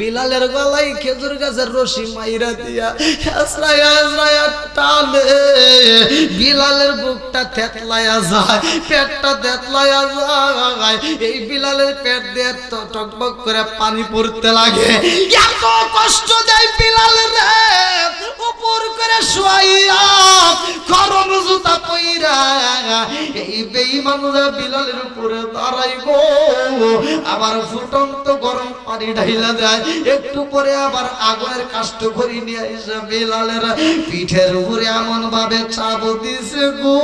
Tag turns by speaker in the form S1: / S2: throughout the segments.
S1: বিলালের গলায় খেজুর গাছের রশি মাইরা দিয়া হাসরায়া হাসরায়া টানে, বিলালের বুকটা থেতলায়া যায়, পেটটা থেতলায়া যায়। এই বিলালের পেট দিয়ে টকবক করে পানি পড়তে লাগে। এত কষ্ট দেয় বিলালের রে, উপর করে শুয়াইয়া গরম জুতা পইরা এই বেঈমানরা বিলালের উপরে দাঁড়াইব, আবার ফুটন্ত গরম পানি ঢাইলা দেয়। একটু পরে আবার আগুনের কাষ্ঠ খড়ি নিয়ে এসে বিলালের পিঠের উপরে এমন ভাবে চাপ দিছে গো,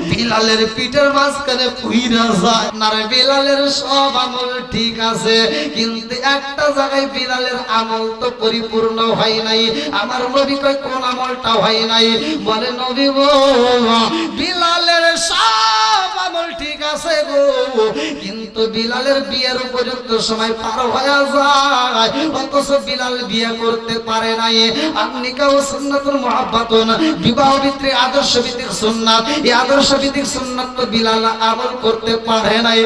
S1: বিলালের পিঠের মাঝখানে পুইরা যায়। না রে, বিলালের সব আমল ঠিক আছে, কিন্তু একটা জায়গায় বিলালের আমল তো পরিপূর্ণ হয় নাই। আমার নবী কয় কোন আমলটা হয় নাই? বলে নবী গো, বিলালের সব আমল ঠিক আছে গো, কিন্তু বিলালের বিয়ের উপযুক্ত সময় পার হয়ে যায়, অথচ বিলাল বিয়ে করতে পারে নাই। আর নিকাহ সুন্নাতুল মুহাব্বাতুন, বিবাহ ভিত্তিক আদর্শ ভিত্তিক সুন্নাত, এই আদর্শ ভিত্তিক সুন্নাত তো বিলাল আমল করতে পারে নাই।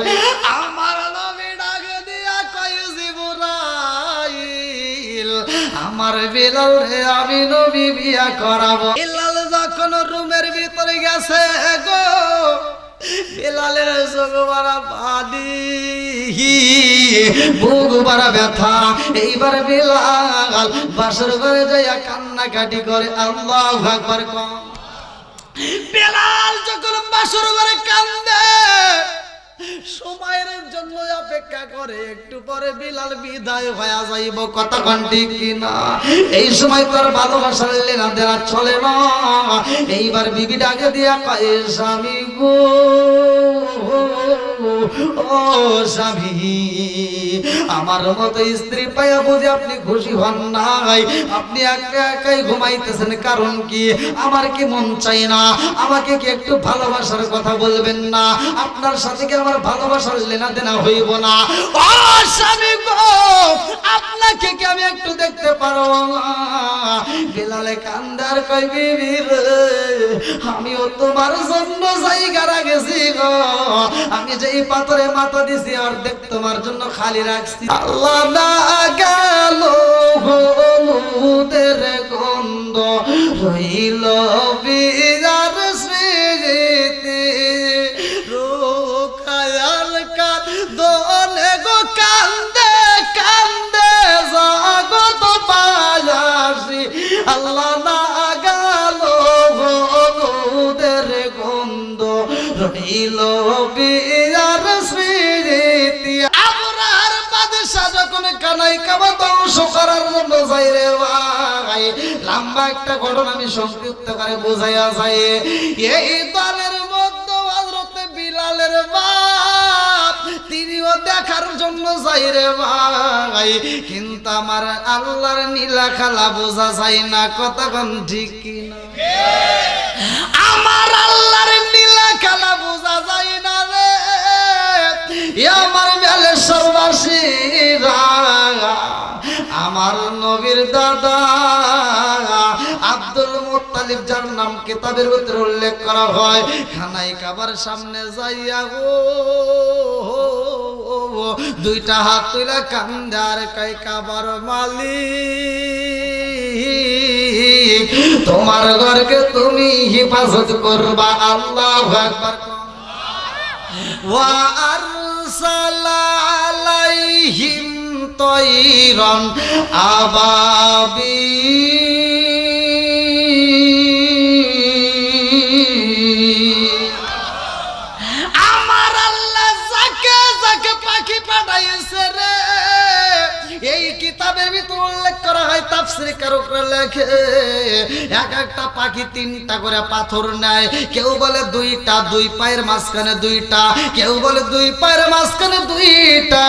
S1: আমার নবী ডাক দিয়া কয় জিবরাইল, আমার বিলাল রে আমি নবী বিয়ে করাবো। বিলাল যখন রুমের ভিতরে গেছে গো, বিলালের চোখ ভরা পানি, বুক ভরা ব্যথা। এইবার বিলাল বাসর ঘরে যাইয়া কান্নাকাটি করে আল্লাহু আকবার কম। বিলাল যখন বাসর ঘরে কান্দে, সময়ের জন্য অপেক্ষা করে, একটু পরে বিলাল বিদায় হয়ে যাইব। কথা কোন ঠিক কিনা? এই সময় তোর ভালোবাসার লেনা দেনা চলে না। এইবার বিবি ডাকে দিয়া কয় স্বামী গো, ও স্বামী, আমার মতো স্ত্রী পাইয়া বুঝে আপনি খুশি হন নাই? আপনি একা একাই ঘুমাইতেছেন, কারণ কি? আমার কি মন চাই না? আমাকে কি একটু ভালোবাসার কথা বলবেন না? আপনার সাথে কি আমার ভালোবাসার লেনা দেনা হইব না? ও স্বামী গো, আপনাকে কি আমি একটু দেখতে পারবো না? বিলালে কান্দার কই বিবি রে, আমিও তোমার জন্য জায়গা রাখেছি গো, আমি যেই পাথরে মাথা দিছি অর্ধেক তোমার জন্য খালি রাখছি। আল্লাহ না গেল হলুদের গন্ধ রইল বিয়ার স্মৃতি, রোকায়াল কাঁদনে গো কান্দে কান্দে জগৎ পায়াসি। আল্লাহ না গেল হলুদের গন্ধ রইল বিয়ার স্মৃতি। আবরার বাদশা যখন কানাই কাবা ধ্বংস করার জন্য যাই রে ভাই, লম্বা একটা ঘটনা আমি সংক্ষিপ্ত করে বোঝাইয়া যাই। এই দলের মধ্যে হযরত বিলালের বাপ, তিনিও দেখার জন্য যাই রে ভাই, কিন্তু আমার আল্লাহর নীলা খেলা বোঝা যায় না। কথা কোন ঠিক কিনা? আমার আল্লাহর নীলা খেলা বোঝা যায় না রে। আমার বেলেশ্বরবাসীরা, আমার নবীর দাদা আব্দুল মুত্তালিব, যার নাম কিতাবের ভিতরে উল্লেখ করা হয়, খানাই কাবার সামনে যাইয়া গো দুইটা হাত তুইলা কান্দে আর কয় কাবার মালিক, তোমার ঘরকে তুমি হেফাজত করবা। আল্লাহু আকবার। ওয়া আরসালা আলাইহিম তায়রান আবাবিল, আমার আল্লাহ যাকে যাকে পাখি পাঠাইছে রে, এই কিতাবের ভিতর উল্লেখ করা হয়, তাফসীর কারকরা লেখে এক একটা পাখি তিনটা করে পাথর নেয়। কেউ বলে দুইটা, দুই পায়ের মাঝখানে দুইটা, কেউ বলে দুই পায়ের মাঝখানে দুইটা,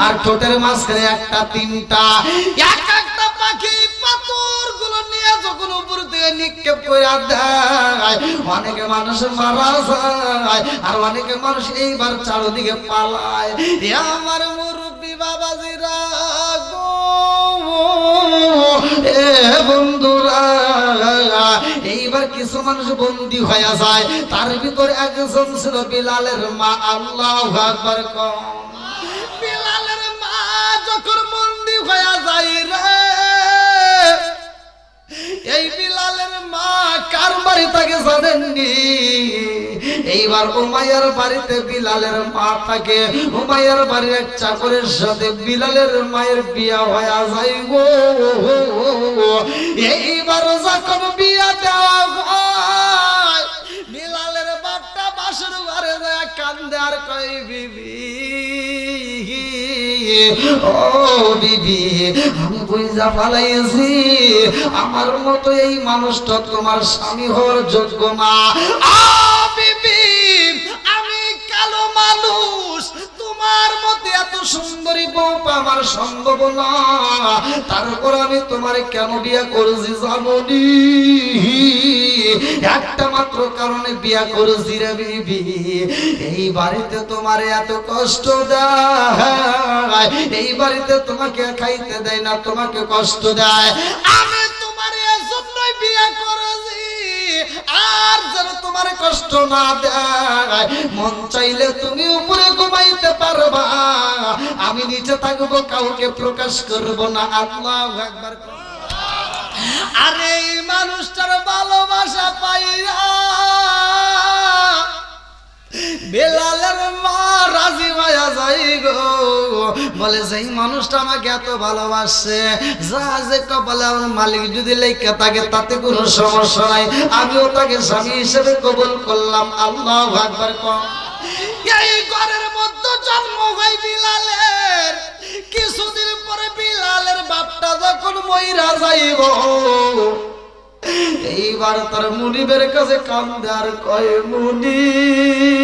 S1: আর ঠোঁটের মাঝখানে একটা, তিনটা। এক একটা পাখি পাথরগুলো নিয়ে যখন উপর থেকে নিক্ষেপ করে দেয়, অনেকে মানুষ মারা যায়, আর অনেকে মানুষ এইবার চারদিকে পালায়। আমার মুরব্বী বাবাজিরা গো, এ বন্ধুরা, এইবার কিছু মানুষ বন্দী হয়ে যায়, তার ভিতরে একজন ছিল বিলালের মা। আল্লাহু আকবার। বিলালের মা এইবার উমাইয়ার বাড়িতে বিলালের মা থাকে। উমাইয়ার বাড়ির এক চাকরের সাথে বিলালের মায়ের বিয়া হয়ে যায় গো। এইবার যখন বিয়া দেওয়া হয়, বিলালের বাপটা বাসর ঘরে যায় কান্দে আর কয় বিবি, ও বিবি, আমি বুঝা ফালাইছি আমার মতো এই মানুষটা তোমার স্বামী হওয়ার যোগ্য না। বিবি, আমি কালো মানুষ, তোমার মতো এত সুন্দরী বউ আমার সম্ভব না। তারপর আমি তোমার কেন বিয়া করেছি জানি? একটা মাত্র কারণে বিয়া করেছি রে বিবি, এই বাড়িতে তোমার এত কষ্ট দেয়, এই বাড়িতে তোমাকে খাইতে দেয় না, তোমাকে কষ্ট দেয়, আমি তোমার এজন্যই বিয়া করেছি আর যেন তোমার কষ্ট না দেয়। মন চাইলে তুমি উপরে ঘুমাইতে পারবা, আমি নিচে থাকবো, কাউকে প্রকাশ করব না। আল্লাহু আকবার। আরে এই মানুষটার ভালোবাসা পাইয়া বেলালের মা রাজি হইয়া যাই গো। বলে সেই মানুষটা আমাকে এত ভালোবাসে, যা যে কপালে আমার মালিক যদি লেখা থাকে তাতে কোনো সমস্যা নাই, আমিও তাকে স্বামী হিসেবে কবুল করলাম। আল্লাহু আকবার। এই ঘরের মধ্যে জন্ম হয় বিলালের। কিছুদিন পরে বিলালের বাপটা যখন মইরা যাইব, এইবার তার মুনিবের কাছে কান্দে আর কয় মুনিব,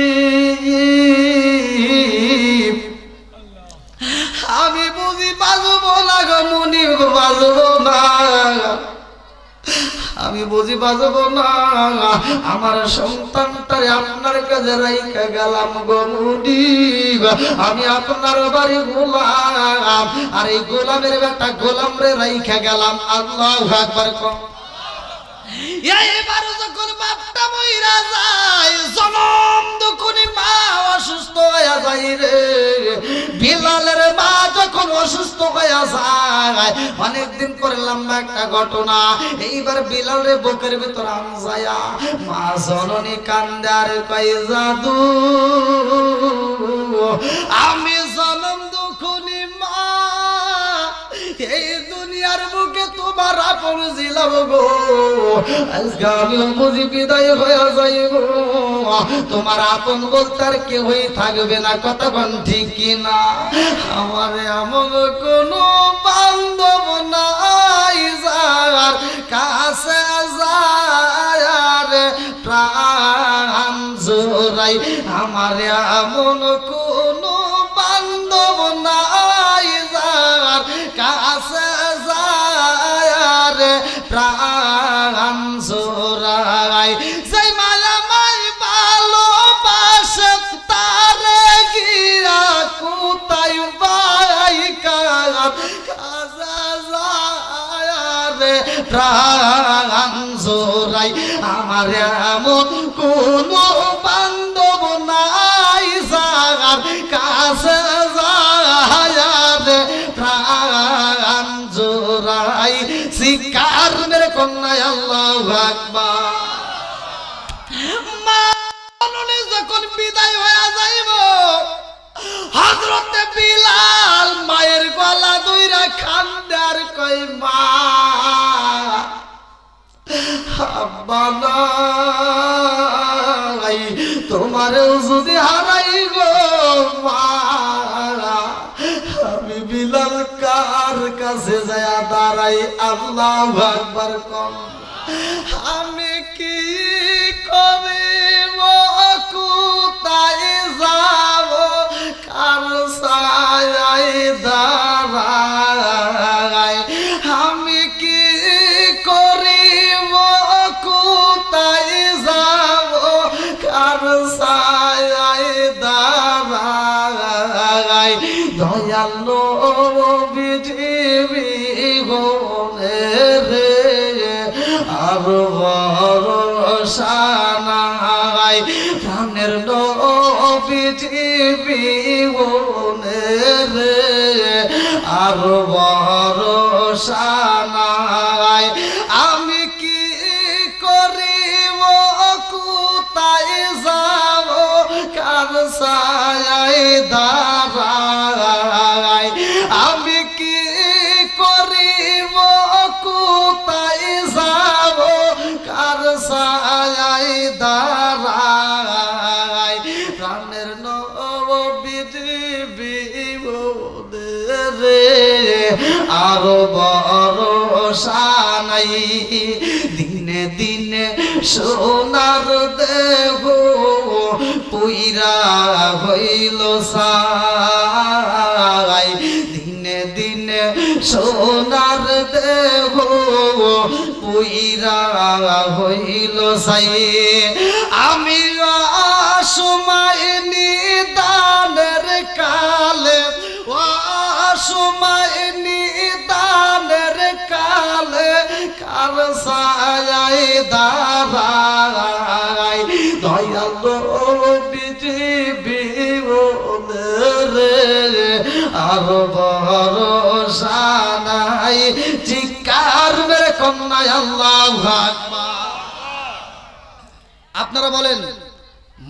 S1: আমি বুঝি বাজবো না গো মুনিব, বাজবো না, আমি বুঝি বাজবো না, আমার সন্তানটারে আপনার কাছে রাইখা গেলাম গো মুনিব, আমি আপনার বাড়ি গোলাম, আর এই গোলামের বেটা গোলাম রে রাইখা গেলাম। আল্লাহু আকবার। এইবার যখন বাপটা মইরা যায়, জনম দুঃখনি মা অসুস্থ হয়ে যায় রে। বিলালের মা যখন অসুস্থ হয়ে যায়, অনেকদিন পরে লম্বা একটা ঘটনা, এইবার বিলালের বুকের ভিতর আনজায়া মা জননী কান্দার কই জাদু, আমি জনম দুঃখনি মা এই দুনিয়ার বুকে তোমার আপন ছিলাম গো, আজকে আমিও বুঝি বিদায় হয়ে যাইব, তোমার আপন বলতে আর কেউই থাকবে না। কতক্ষণ ঠিক কিনা? আমার এমন কোনো বান্ধব নাই যার কাছে যায় প্রাণ জোড়াই, আমার এমন কোনো বান্ধব নাই যার কাছে যায় প্রাণ জোড়াই, সেই মায়া মাই ভালোবাসে তারে গিয়া কোথায় বাই কার কাছে যায় প্রাণ জোড়াই, আমার এমন কোনো বান্ধব নাই যার কাছে যায় প্রাণ জোড়াই। শিকার মেরে কন্যায় আল্লাহু আকবার। মা যখন বিদায় হয়ে যাইব, হযরতে বিলাল মায়ের গলা ধইরা কান্দে আর কই মা, আব্বা নাই, তোমারও যদি হারাই গো মা, আমি বিলাল কার কাছে যায় দাঁড়াই? আল্লাহু আকবার। কম আমি কি করিব, কোথায় যাব, কার ছায়ায় দাঁড়াই, আমি কি করিব, কোথায় যাব, কার ছায়ায় দাঁড়াই, দয়াল নবী গনে রে আর ভরসা নাই, প্রাণের নবী গনে রে আর ভরসা নাই, আমি কি করিব, কোথায় যাব, দাঁড়ায় আমি কি করিব কোথায় যাব কার ছায়ায় দাঁড়ায় প্রাণের রে আর ভরসা নাই দিনে দিনে সোনার দেহ পুইরা হইল সাই দিনে দিনে সোনার দেহ পুইরা হইল সাই আমি সময় নিদানের কালে সময় নিদানের কালে কার ছায়ায় দাঁড়ায় দয়ালো পৃথিবী রে আর ভরসা নাই চিৎকার মেরে কন্যায় আল্লাহু আকবার। আপনারা বলেন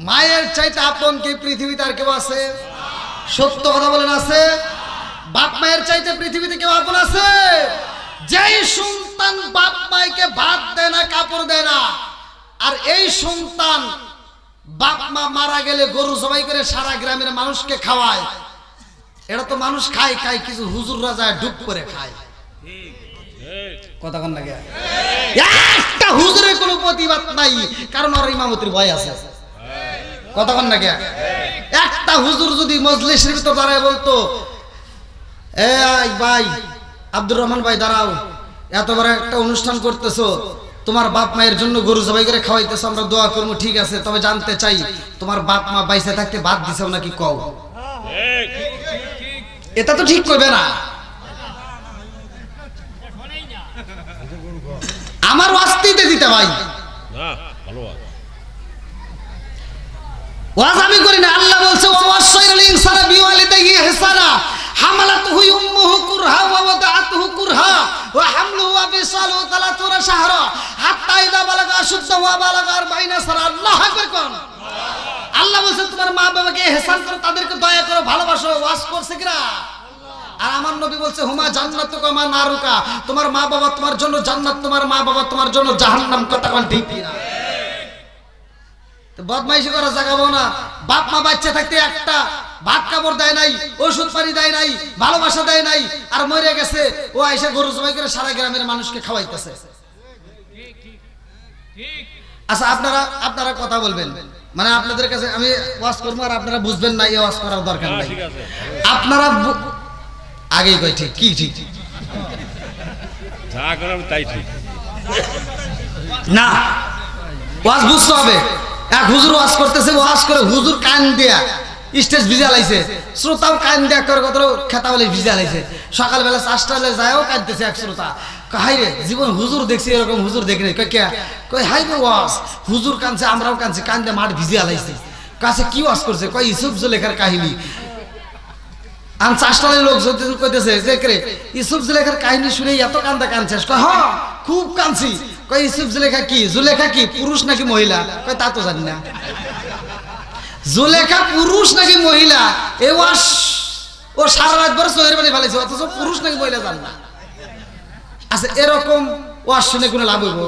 S1: মায়ের চাইতে আপন কি পৃথিবীতে আর কেউ আছে? সত্য কথা বলেন আছে? বাপ মায়ের চাইতে পৃথিবীতে কেউ আপন আছে? যেই সন্তান বাপ মাকে ভাত দেয় না কাপড় দেয় না আর এই সন্তান বাপ মা মারা গেলে গরু জবাই করে সারা গ্রামের মানুষকে খাওয়ায়, এটা তো মানুষ খায় খায় কিছু হুজুররা যায় ডুব করে খায়। কথা কন না একটা হুজুরের কোনো প্রতিবাদ নাই কারণ ওর ইমামতির ভয় আছে। কথা কন না একটা হুজুর যদি মজলিসের ভিতর দাঁড়ায় বলতো ভাই আব্দুর রহমান ভাই দাঁড়াও, এত বড় একটা অনুষ্ঠান করতেছো, তোমার বাপ মায়ের জন্য গরু জবাই করে খাওয়াইতেছো, আমরা দোয়া করবো, ঠিক আছে, তবে জানতে চাই তোমার বাপ মা বাইসে থাকতে বাদ দিছো নাকি কও। এটা তো ঠিক করবে না। আমার ওয়াস্তিতে দিতে ভাই ওয়াজ আমি করি না। আল্লাহ বলছে ওয়াসাইল ইনসানা বিওয়ালিদাইহি ইহসানা হামালাতুহু উম্মুহু কুরহা ওয়া ওয়াদাআতুহু কুরহা ওয়া হামলুহু ওয়া ফিসালুহু 30 শাহরা হাত্তা ইযা বালাগা আশুদ্দাহু ওয়া বালাগা 40 সানা। আল্লাহু আকবার কোন। আল্লাহ বলছে তোমার মা বাবাকে ইহসান করো, তাদেরকে দয়া করো, ভালোবাসো। ওয়াজ করছে কিরা? আর আমার নবী বলছে হুমা জান্নাতুকা মা নারুকা, তোমার মা বাবা তোমার জন্য জান্নাত, তোমার মা বাবা তোমার জন্য জাহান্নাম। কথা কোন ঠিক কিনা? বদমাইশি করা জাগাবো না। বাপ মা বাচ্চা থাকতে একটা ভাত কাপড় দেয় নাই, ওষুধ পানি দেয় নাই, ভালোবাসা দেয় নাই, আর মরে গেছে ও আইসা গরু জবাই করে সারা গ্রামের মানুষকে খাওয়াইতেছে। আচ্ছা আপনারা কথা বলবেন, মানে আপনাদের কাছে আমি ওয়াজ করবো আর আপনারা বুঝবেন না, এই ওয়াজ করার দরকার নাই। আপনারা আগেই কই ঠিক কি ঠিক তাই ঠিক না, ওয়াজ বুঝতে হবে। এক হুজুর ওয়াজ করতেছে, ওয়াজ করে হুজুর কান দিয়া স্টেজ ভিজা লাইছে, শ্রোতাও কান দিয়া করে কত খেতা বলে ভিজা লাইছে। সকালবেলা 4টা বেলা যায়ও কাঁদতেছে এক শ্রোতা, হাই রে জীবন হুজুর দেখছি এরকম হুজুর দেখি নাই। কই হাই রে ওয়াজ হুজুর কানছে, আমরাও কানছি, কান দিয়ে মাঠ ভিজিয়া লাইছে। কাছে কি ওয়াজ করছে? কয় ইউসুফ জুলেখার কাহিনী। আম 4টা লোক কইতেছে যে রে ইউসুফ জুলেখার কাহিনী শুনে এত কান্দা কানছিস? কয় হ্যাঁ খুব কানছি। কয় ইউসুফ জুলেখা কি? জুলেখা কি পুরুষ নাকি মহিলা? কয় তা তো জানি না। জুলেখা পুরুষ নাকি মহিলা এ ওয়াজ ও সারা রাত ভরে চোখের পানি ফেলেছে, অথচ পুরুষ নাকি মহিলা জান না। আচ্ছা এরকম ওয়াজ শুনে কোনো লাভ হইব?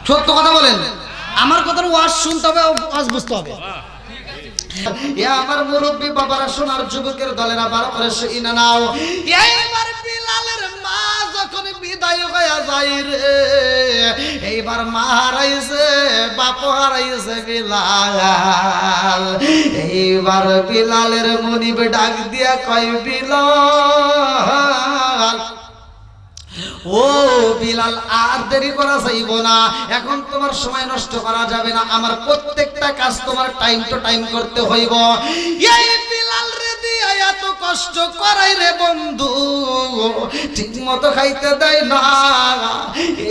S1: সত্য কথা বলেন, আমার কথার ওয়াজ শুনতে হবে, ওয়াজ বুঝতে হবে। আমার মুরব্বী বাবারা, সোনার যুবকের দলেরা ভালো করে শুনে নাও। এইবার বিলালের মা যখন বিদায় হয়ে যায় রে, এইবার মা হারাইছে, বাপ হারাইছে বিলাল। এইবার বিলালের মনিব ডাক দিয়া কয় বিলাল, ও বিলাল আর দেরি করা যাইব না, এখন তোমার সময় নষ্ট করা যাবে না, আমার প্রত্যেকটা কাজ তোমার টাইম টু টাইম করতে হইব। এই বিলাল রে দিয়া এত কষ্ট করাই রে বন্ধু, ঠিক মতো খাইতে দেয় না।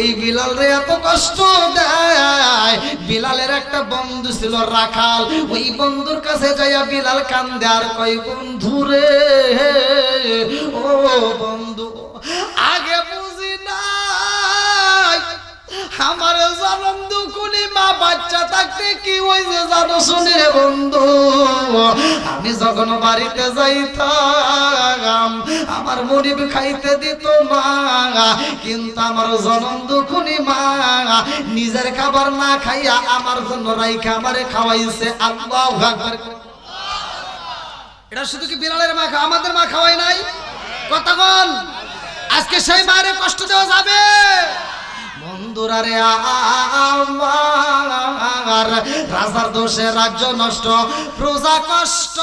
S1: এই বিলাল রে এত কষ্ট দেয়। বিলালের একটা বন্ধু ছিল রাখাল, ওই বন্ধুর কাছে যাইয়া বিলাল কান্দে আর কয় বন্ধু রে, ও বন্ধু আগে বুঝি নাই আমার জনম দুকুনি মা বাচ্চা থাকতে কি হইছে জানো শুনে বন্ধু, আমি যখন বাড়িতে যাইতাম আমার মনিব খাইতে দিত মা, কিন্তু আমার জনম দুকুনি মা নিজের খাবার না খাইয়া আমার জন্য রাইখা আমারে খাওয়াইছে। আল্লাহু আকবার। এটা শুধু কি বিলালের মা, আমাদের মা খাওয়াই নাই? কথা বল, আজকে সেই মায়ের কষ্ট দেওয়া যাবে? বন্ধুরা রে আমার, রাজার দোষে রাজ্য নষ্ট, প্রজা কষ্ট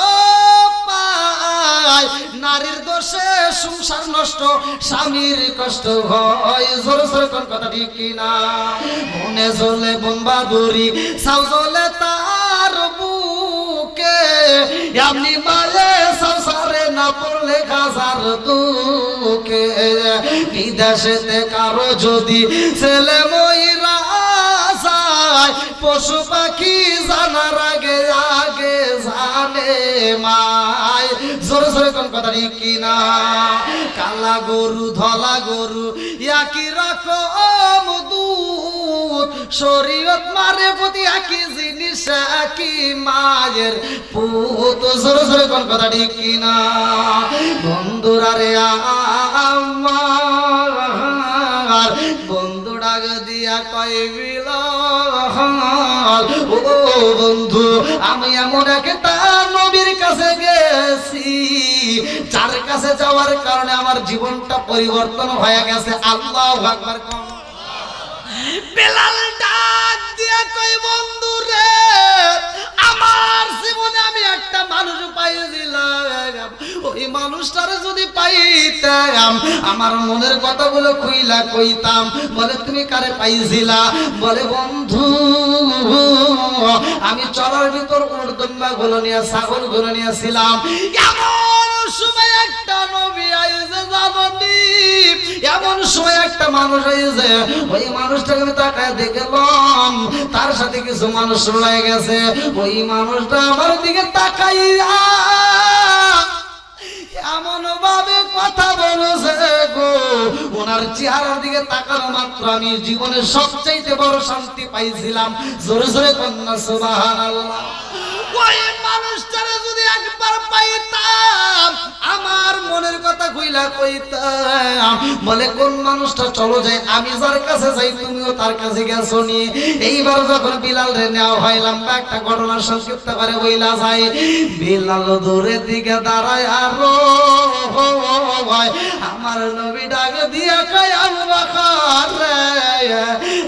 S1: পায়, নারীর দোষে সংসার নষ্ট, স্বামীর কষ্ট হয়। জোর জোর কোন কথা ঠিক কিনা? মনে জ্বলে বোমবাদুরি, সাউ জ্বলে তার বুকে, এমনি মালে সংসারে না পড়লে হাজার দুঃখে। বিদেশেতে কারো যদি ছেলে মইরা যায়, পশু পাখি জানার আগে আগে জানে মায়। জোরে জোরে কোন কথা ঠিক কিনা? কালা গরু ধলা গরু একই রকম দুধ, শরীয়ত মারে প্রতি একই জিনিস একই মায়ের পুত। জোরে জোরে কোন কথা ঠিক কিনা? বন্ধুরা রে আমার, বন্ধু ডাক দিয়া কয় বিলাল, ও বন্ধু আমি এমন একটা নবীর কাছে গেছি, যার কাছে যাওয়ার কারণে আমার জীবনটা পরিবর্তন হয়ে গেছে। আল্লাহু আকবার। বিলাল ডাক দিয়া কয় বন্ধু রে, আমার জীবনে আমি একটা মানুষ পাইছিলাম, ওই মানুষটারে যদি পাইতাম আমার মনের কথাগুলো খুইলা কইতাম। বলে তুমি কারে পাইছিলা? বলে বন্ধু আমি চলার ভিতর উর্দম্বা গুলো নিয়ে ছাগল গুলো নিয়েছিলাম, এমন সময় একটা নবী আইছে জানি, এমন সময় একটা মানুষ আইছে, ওই মানুষটাকে আমি তাকায় দেখলাম তার সাথে কিছু মানুষ রয়ে গেছে। ওই মানুষটা আমার দিকে তাকাইয়া এমন ভাবে কথা বলেছে গো, ওনার চেহারার দিকে তাকানো মাত্র আমি জীবনের সবচাইতে বড় শান্তি পাইছিলাম। জোরে জোরে কন্যা সুবহানাল্লাহ। ওই মানুষটারে যদি একবার পাইতাম আমার মনের কথা কইলা কইতাম। বলে কোন মানুষটা? চলো যাই, আমি যার কাছে যাই তুমিও তার কাছে গেছো নি। এইবার যখন বিলাল রে নেওয়া হয়, লম্বা একটা ঘটনা সংক্ষিপ্ত করে বইলা যায়। বিলাল দূরের দিকে দাঁড়ায় আরো ভাই, আমার নবী ডাক দিয়া কয় আবু বকর রে,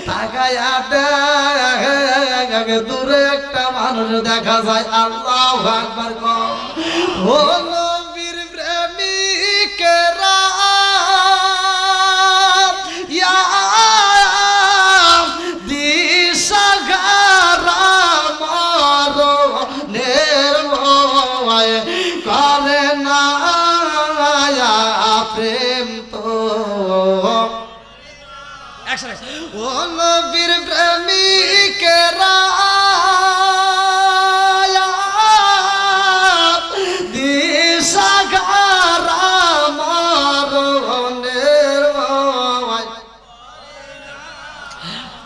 S1: তাকায়া দেখ দূরে একটা মানুষ দেখা যায়। আল্লাহু আকবার। ও নবীর প্রেমিকেরা ইয়া দিশাগারা মরণের ভয় করে না প্রেম তো। ও নবীর প্রেমিকেরা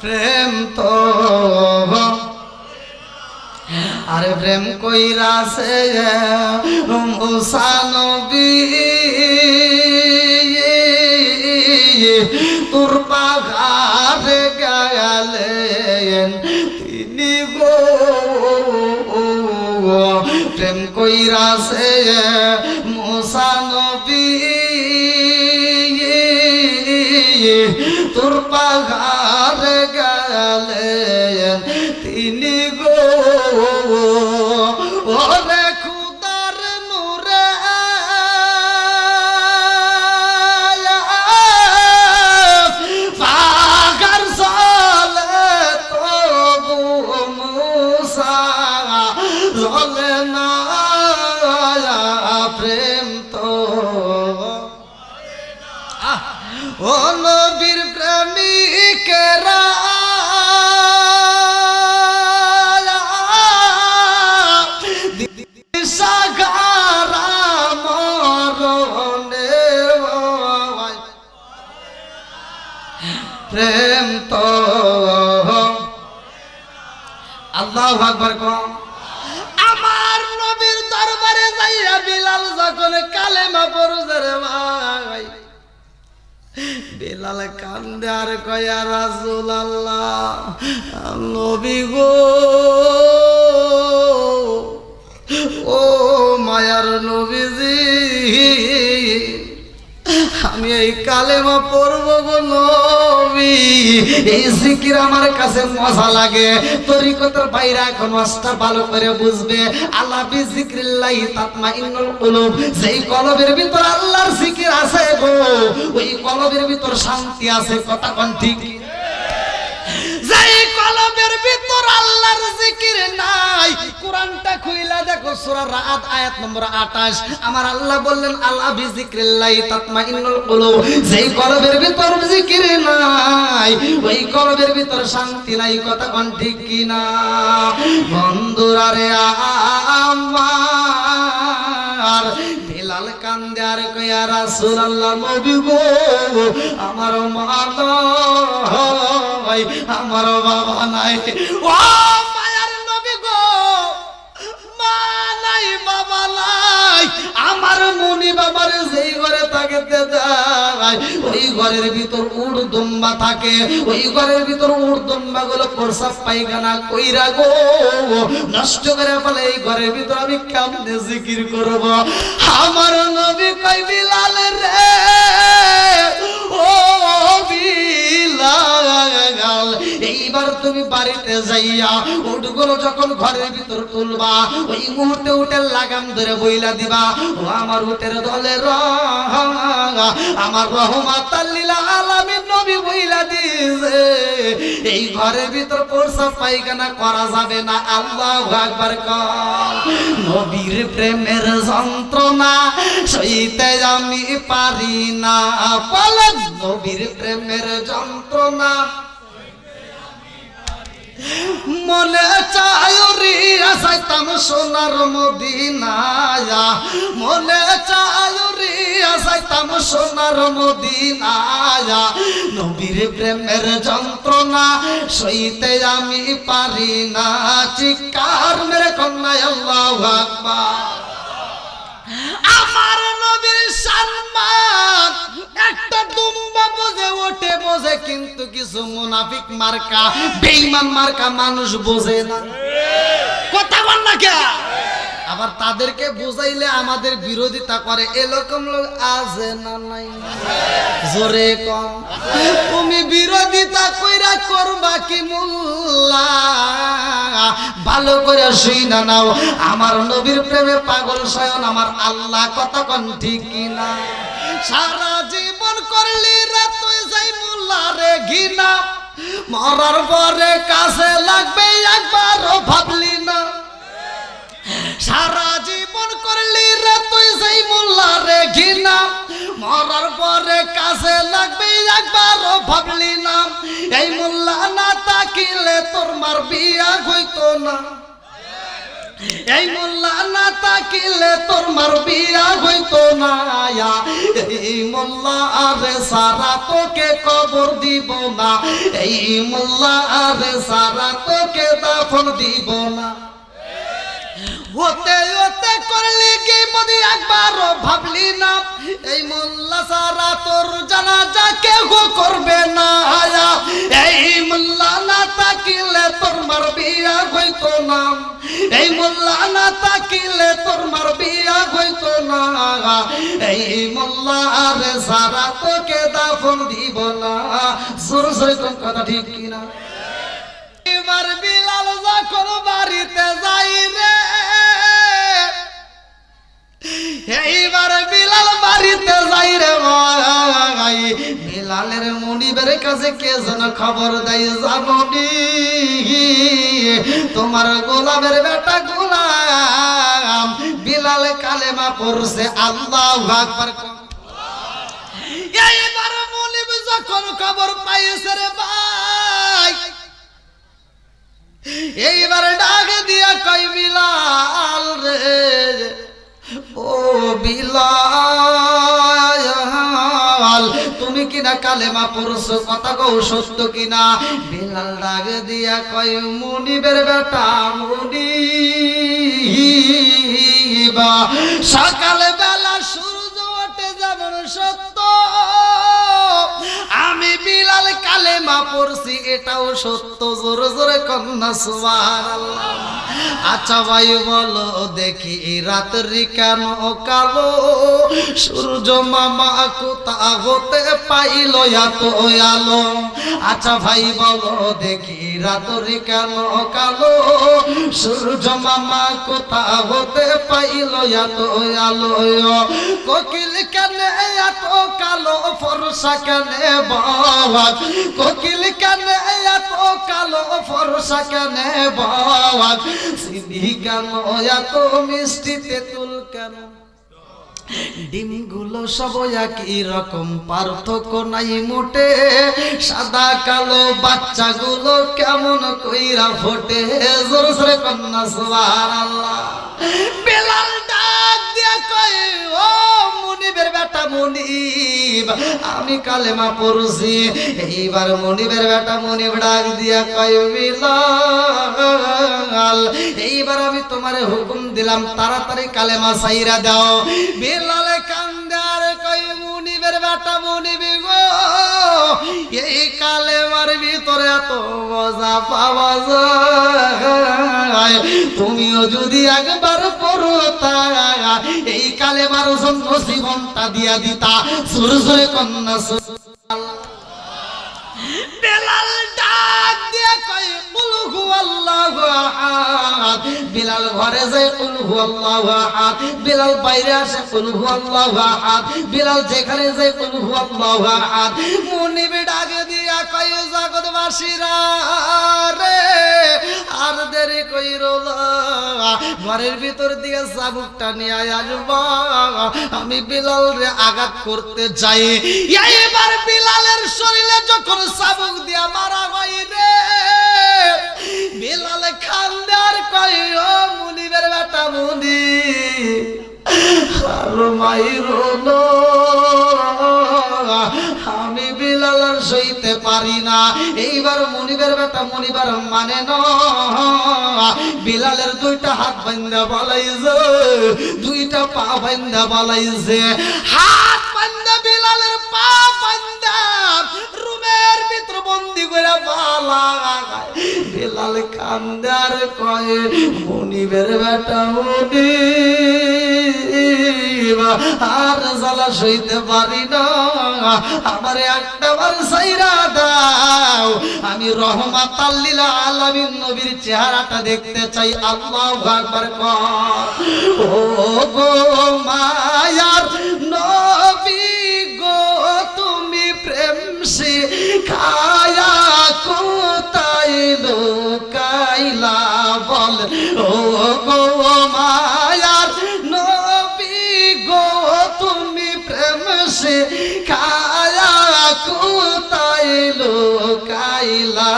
S1: প্রেম তো, আরে প্রেম কইরাছে মুসা নবী, তোর পাহাড়ে গেলেন তিনি গো। প্রেম কইরাছে মুসা নবী, তোর পাহাড়ে গেলেন তিনি গো। ওরে খুদার নূরে পাহাড় চলে তবু মুসা চলে না প্রেম তো। ও নবীর প্রেমিকেরা দিশাগারা মরণের ভয় প্রেম তো। আল্লাহু আকবার কম। আমার নবীর দরবারে যাইয়া বিলাল যখন কালেমা পড়ছে রে ভাই, বিলাল কান্দে আর কয় ইয়া রাসূলুল্লাহ, নবী গো, ও মায়ার নবীজি, আমি এই কালেমা পড়ব গো নবী, এই জিকির আমার কাছে মজা লাগে। তরিকতের বাইরে এখন ওয়াজটা ভালো করে বুঝবে। আলা বিজিক্রিল্লাহি তাতমাইন্নুল কুলুব, যেই কলবের ভিতর আল্লাহর জিকির আছে গো, ওই কলবের ভিতর শান্তি আছে। কথা কোন ঠিক? যেই কলবের ভিতর আল্লাহর জিকির নাই, কোরআনটা খুইলা দেখো সূরা রাদ আয়াত নম্বর 28, আমার আল্লাহ বললেন আলা বিজিক্রিল্লাহি তাতমাইন্নুল কুলুব, যেই কলবের ভিতর জিকির নাই, ওই কলবের ভিতর শান্তি নাই। কথা কোন ঠিক কি না? বন্ধুরা রে আমার, বিলাল কান্দে আর কয় ইয়া রাসূলুল্লাহ, নবী গো, আমার মা নাই, আমার বাবা নাই। ও মায়ার নবী গো, মা নাই, বাবা নাই, আমার মুনি বাবার যেই ঘরে থাকে দেয়, ওই ঘরের ভিতর উট দুম্বা থাকে, ওই ঘরের ভিতর উট দুম্বা গুলো প্রসাব পায়খানা কইরা গো নষ্ট করে ফেলে। এই ঘরের ভিতর আমি কেমনে জিকির করব? আমার নবী কই বিলাল রে, ও বিলাল, এইবার তুমি বাড়িতে যাইয়া উটগুলো যখন ঘরের ভিতর তুলবা, ওই মুহূর্তে উটের লাগাম ধরে বইলা দিবা, ও আমার উটের দলের আমার রহমাতাল লিল আলামিন নবী বইলা দিয়েছে, এই ঘরের ভিতর প্রসাব পায়খানা করা যাবে না। আল্লাহু আকবার কর। নবীর প্রেমের যন্ত্রণা সইতে আমি পারি না, বলেন নবীর প্রেমের যন্ত্রণা মনে চায় রিয়া যাইতাম সোনার মদিনায়, মনে চায় রিয়া যাইতাম সোনার মদিনায়, নবীর প্রেমের যন্ত্রণা সইতে আমি পারি না। চিৎকার মেরে কন্যা আল্লাহু আকবার। আমার নবীর সম্মান একটা দুম্বা বোঝে, ওঠে বোঝে, কিন্তু কিছু মুনাফিক মার্কা বেঈমান মার্কা মানুষ বোঝে না। কথা বল না কে? আবার তাদেরকে বুঝাইলে আমাদের বিরোধিতা করে, এরকম লোক আছে না নাই? জোরে কম। তুমি বিরোধিতা কইরা করবা কি মোল্লা? ভালো করে শুইনা নাও, আমার নবীর প্রেমে পাগল স্বয়ং আমার আল্লাহ। কথা কোন ঠিক কিনা? সারা জীবন করলি রে তুই যাই মোল্লা রে ঘিনা, মরার পরে কাছে লাগবে একবারও ভাবলি না। সারা জীবন করলি রে তুই সেই মোল্লা রে ঘিনা, মরার পরে কাছে লাগবে একবারও ভাবলি না। এই মোল্লা না তাকিলে তোর মার বিয়া হইতো না, এই মোল্লা না তাকিলে তোর মার বিয়া হইতো না। এই মোল্লা আরে সারা তোকে কবর দিব না, এই মোল্লা আরে সারা তোকে দাফন দিব না। হতে হতে করলি কি মদি একবারও ভাবলি না, এই মোল্লা সারা তোর জানাজা কেউ করবে না। এই মোল্লা না তাকিলে তোর মার বিয়া হইতো না, এই মোল্লা না তাকিলে তোর মার বিয়া হইতো না। এই মোল্লা আরে সারা তোকে দাফন দিব না। জোর জোরে কোন কথা ঠিক কিনা? এবার বিলাল যখন বাড়িতে যাই রে, এইবার বিলাল বাড়িতে যাই রে ভাই, বিলালের মুনিবের কাছে কে যেন খবর দেয়, জানি তোমার গোলামের বেটা গোলাম বিলাল কালেমা পড়ছে। আল্লাহু আকবার। এইবার মুনিব যখন খবর পাইছে রে ভাই, এইবার ডাক দিয়া কই বিলাল রে, ও বিলাল তুমি কিনা কালেমা পড়ছো, কথা কও সত্য কিনা? বিলাল ডাক দিয়া কয় মুনিবের বেটা মুনিবা, সকালে বেলা সূর্য ওঠে যেমন সত্য, আমি বিলাল কালেমা পড়ছি এটাও সত্য। জোরে জোরে কন্যা সুবহানাল্লাহ। আচ্ছা ভাই বলো দেখি রাত্রি কেন কালো, সূর্য মামা কোথা হতে পাইল এত আলো? আচ্ছা ভাই বলো দেখি রাত্রি কেন কালো, সূর্য মামা কোথা হতে পাইল এত আলো? কোকিল কেন এত কালো ফর্সা কেন বাবা, কোকিল কেন এত কালো ফর্সা কেন বাবা, চিনি কেন এত মিষ্টি তেঁতুল কেন? ডিমগুলো সব একই রকম, পার্থক্য নাই মোটে, সাদা কালো বাচ্চাগুলো কেমন কইরা ফোটে? জোরে জোরে কন্যা সুবহানাল্লাহ। বেলাল ডাক দিয়া কয় ও মুনিবের বেটা মুনিব, আমি কালেমা পড়ছি। এইবার মুনিবের বেটা মুনিব ডাক দিয়া কয় বিলাল, এইবার আমি তোমারে হুকুম দিলাম তাড়াতাড়ি কালেমা ছাইরা দাও। বিলালে কান্দে আর কয় মুনিবের বেটা মুনিব গো, এই কালেমার ভিতরে এত মজা পাওয়া যায়, তুমিও যদি একবার পড়ো তা এই কালেমার জন্য জীবনটা দিয়া দিতা। সুরে সুরে কন্যা সুবহানাল্লাহ। বেলাল ডাক দিয়ে কয় কুল হুয়াল্লাহু আহাদ। বিলাল ঘরে যায় কুল হুয়াল্লাহু আহাদ, বিলাল বাইরে আসে কুল হুয়াল্লাহু আহাদ, বিলাল যেখানে যায় কুল হুয়াল্লাহু আহাদ। মুনিব ডাক দিয়া কয় জগৎবাসীরা রে আর দেরি কইরো না, ঘরের ভিতর দিয়ে চাবুকটা নিয়ে আসবা, আমি বিলাল রে আঘাত করতে যাই। এইবার বিলালের শরীরে যখন চাবুক দিয়া মারা হয় রে, বিলাল খান্দার কয় ও মুনিবের বেটা মুনিব আর মাইরো না, আমি বিলাল আর সইতে পারি না। এইবার মুনিবের বেটা মুনিবার মানে না, বিলালের দুইটা হাত বান্ধা বলাইছে, দুইটা পা বান্ধা বলাইছে। হাত বান্ধা বিলালের পা বান্ধা রুমের ভিতর বন্দি করে বালায়। বিলাল কান্দার কয় মুনিবের বেটা মুনিব আর জ্বালা সইতে পারি না, আমার একটা বার ছাইরা দাও, আমি রহমাতাল লিল আলামিন নবীর চেহারাটা দেখতে চাই। আল্লাহু আকবার কর। ও গো মায়ার নবী গো, তুমি প্রেম শিখায়া কোথায় লুকাইলা বল? ও গো মায়ার নবী গো, তুমি প্রেম শিখায়া কোথায় লুকাইলা?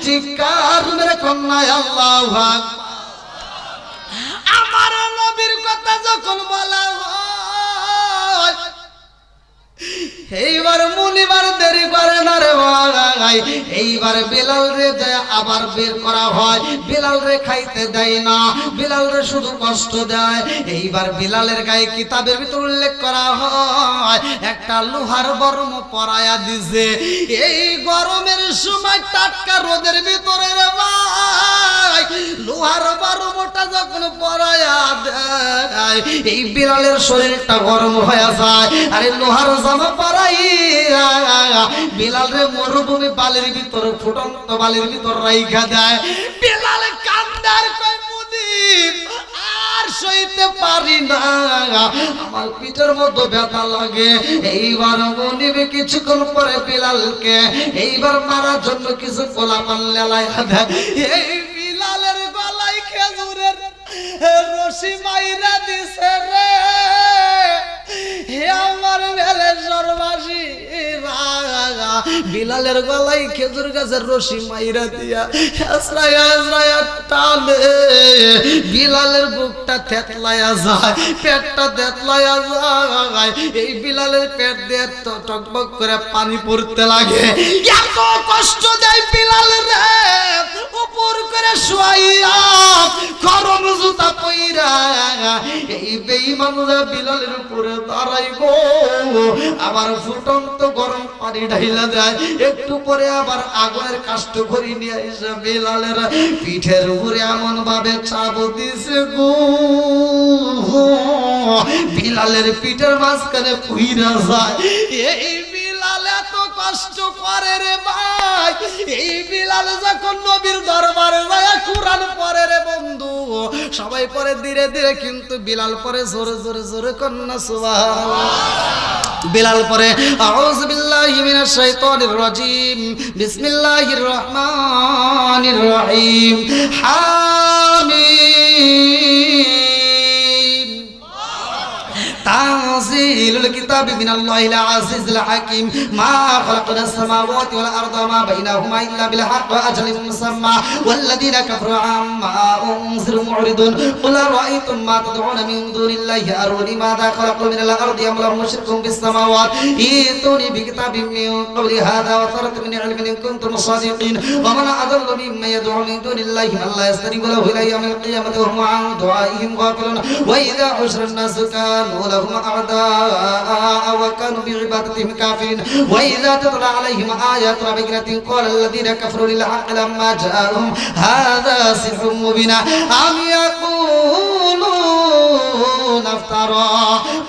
S1: চিৎকার মেরে কন্যা আল্লাহু আকবার। আমার নবীর কথা যখন বলা হয়, এইবার মুনিবার দেরি করে না রে ভাই। এইবার বিলাল রে যায় আবার বের করা হয়, বিলাল রে খাইতে দেয় না, বিলাল রে শুধু কষ্ট দেয়। এইবার বিলালের গায়ে কিতাবের ভিতর উল্লেখ করা হয় একটা লোহার বর্ম পরায়া দিছে। এই গরমের সময় টাটকা রোদের ভিতরে রে ভাই লোহার বর্মটা যখন পরায়া দেয়, এই বিলালের শরীরটা গরম হয়ে যায়। আরে লোহার জামা পরাইয়া বিলাল রে মরুভূমি বালির ভিতর, ফুটন্ত বালির ভিতর রাইখা দেয়। বিলাল কান্দার কয় মুনিব আর সইতে পারি না, আমার পিঠের মধ্যে ব্যথা লাগে। এইবার মুনিব কিছুক্ষণ পরে বিলালকে এইবার মারার জন্য কিছু গোলাপান লেলাইয়া দেয়। এই বিলালের গলায় খেজুরের রশি মাইরা দিছে রে। হে আমার বেলেশ্বরবাসী, বিলালের গলায় খেজুর গাছের রশি মাইরা দিয়া হেসরায়া হেসরায়া টানে, বিলালের বুকটা থেতলায়া যায়, পেটটা থেতলায়া যায়। এই বিলালের পেট দিয়ে টকবক করে পানি পড়তে লাগে। এত কষ্ট দেয় বিলাল রে, উপর করে শুয়াইয়া গরম জুতা পইরা এই বেঈমানরা বিলালের উপরে দাঁড়াইব, আবার ফুটন্ত গরম পানি ঢাইলা দেয়। একটু পরে আবার আগুনের কাষ্ঠ ভরি নিয়ে এসে বিলালের পিঠের উপরে এমন ভাবে চাপ দিছে গো, বিলালের পিঠের মাঝখানে পুইরা যায়। এই বিলাল এত কষ্ট করে রে ভাই, এই বিলাল যখন নবীর দরবারে যায় কুরআন পড়ে রে বন্ধু, সবাই পড়ে ধীরে ধীরে, কিন্তু বিলাল পড়ে জোরে জোরে জোরে কন্যা সুবহানাল্লাহ। বিলাল পড়ে আউযু বিল্লাহি মিনাশ শাইতানির রাজিম, বিসমিল্লাহির রহমানির রহিম, হামিম। তানজিলুল কিতাবি মিনাল্লাহিল আজিজিল হাকিম, মা খালাকনাস সামাওয়াতি ওয়াল আরদা মা বাইনাহুমা ইল্লা বিল হাক্কি ওয়া আজালিন মুসাম্মা ওয়াল্লাযীনা কাফারু আম্মা উনজিরু মু'রিদুন কুল আরাআইতুম মা তাদউনা মিন দুনিল্লাহি আরুনি মাযা খালাকু মিনাল আরদি আম লাহুম মুশরিকুন বিস সামাওয়াতি ইতুনি বিকিতাবিম মিন ক্বাবলি হাযা ওয়া সারাত মিন ইলমিন ইন কুনতুম সাদিকিন ওয়া মান আযাল্লু মিম্মান ইয়াদ'উ মিন দুনিল্লাহি মান লা ইয়াস্তাজিবু লাহু ইলা ইয়াউমিল কিয়ামাতি ওয়া হুম আন দুআইহিম গাফিলুন ওয়া ইযা হুশিরা الناس كانوا لهم أعداء وكانوا بعبادتهم كافرين وإذا تتلى عليهم آياتنا بينات قال الذين كفروا للحق لما جاءهم هذا سحر مبين أم يقولون افترى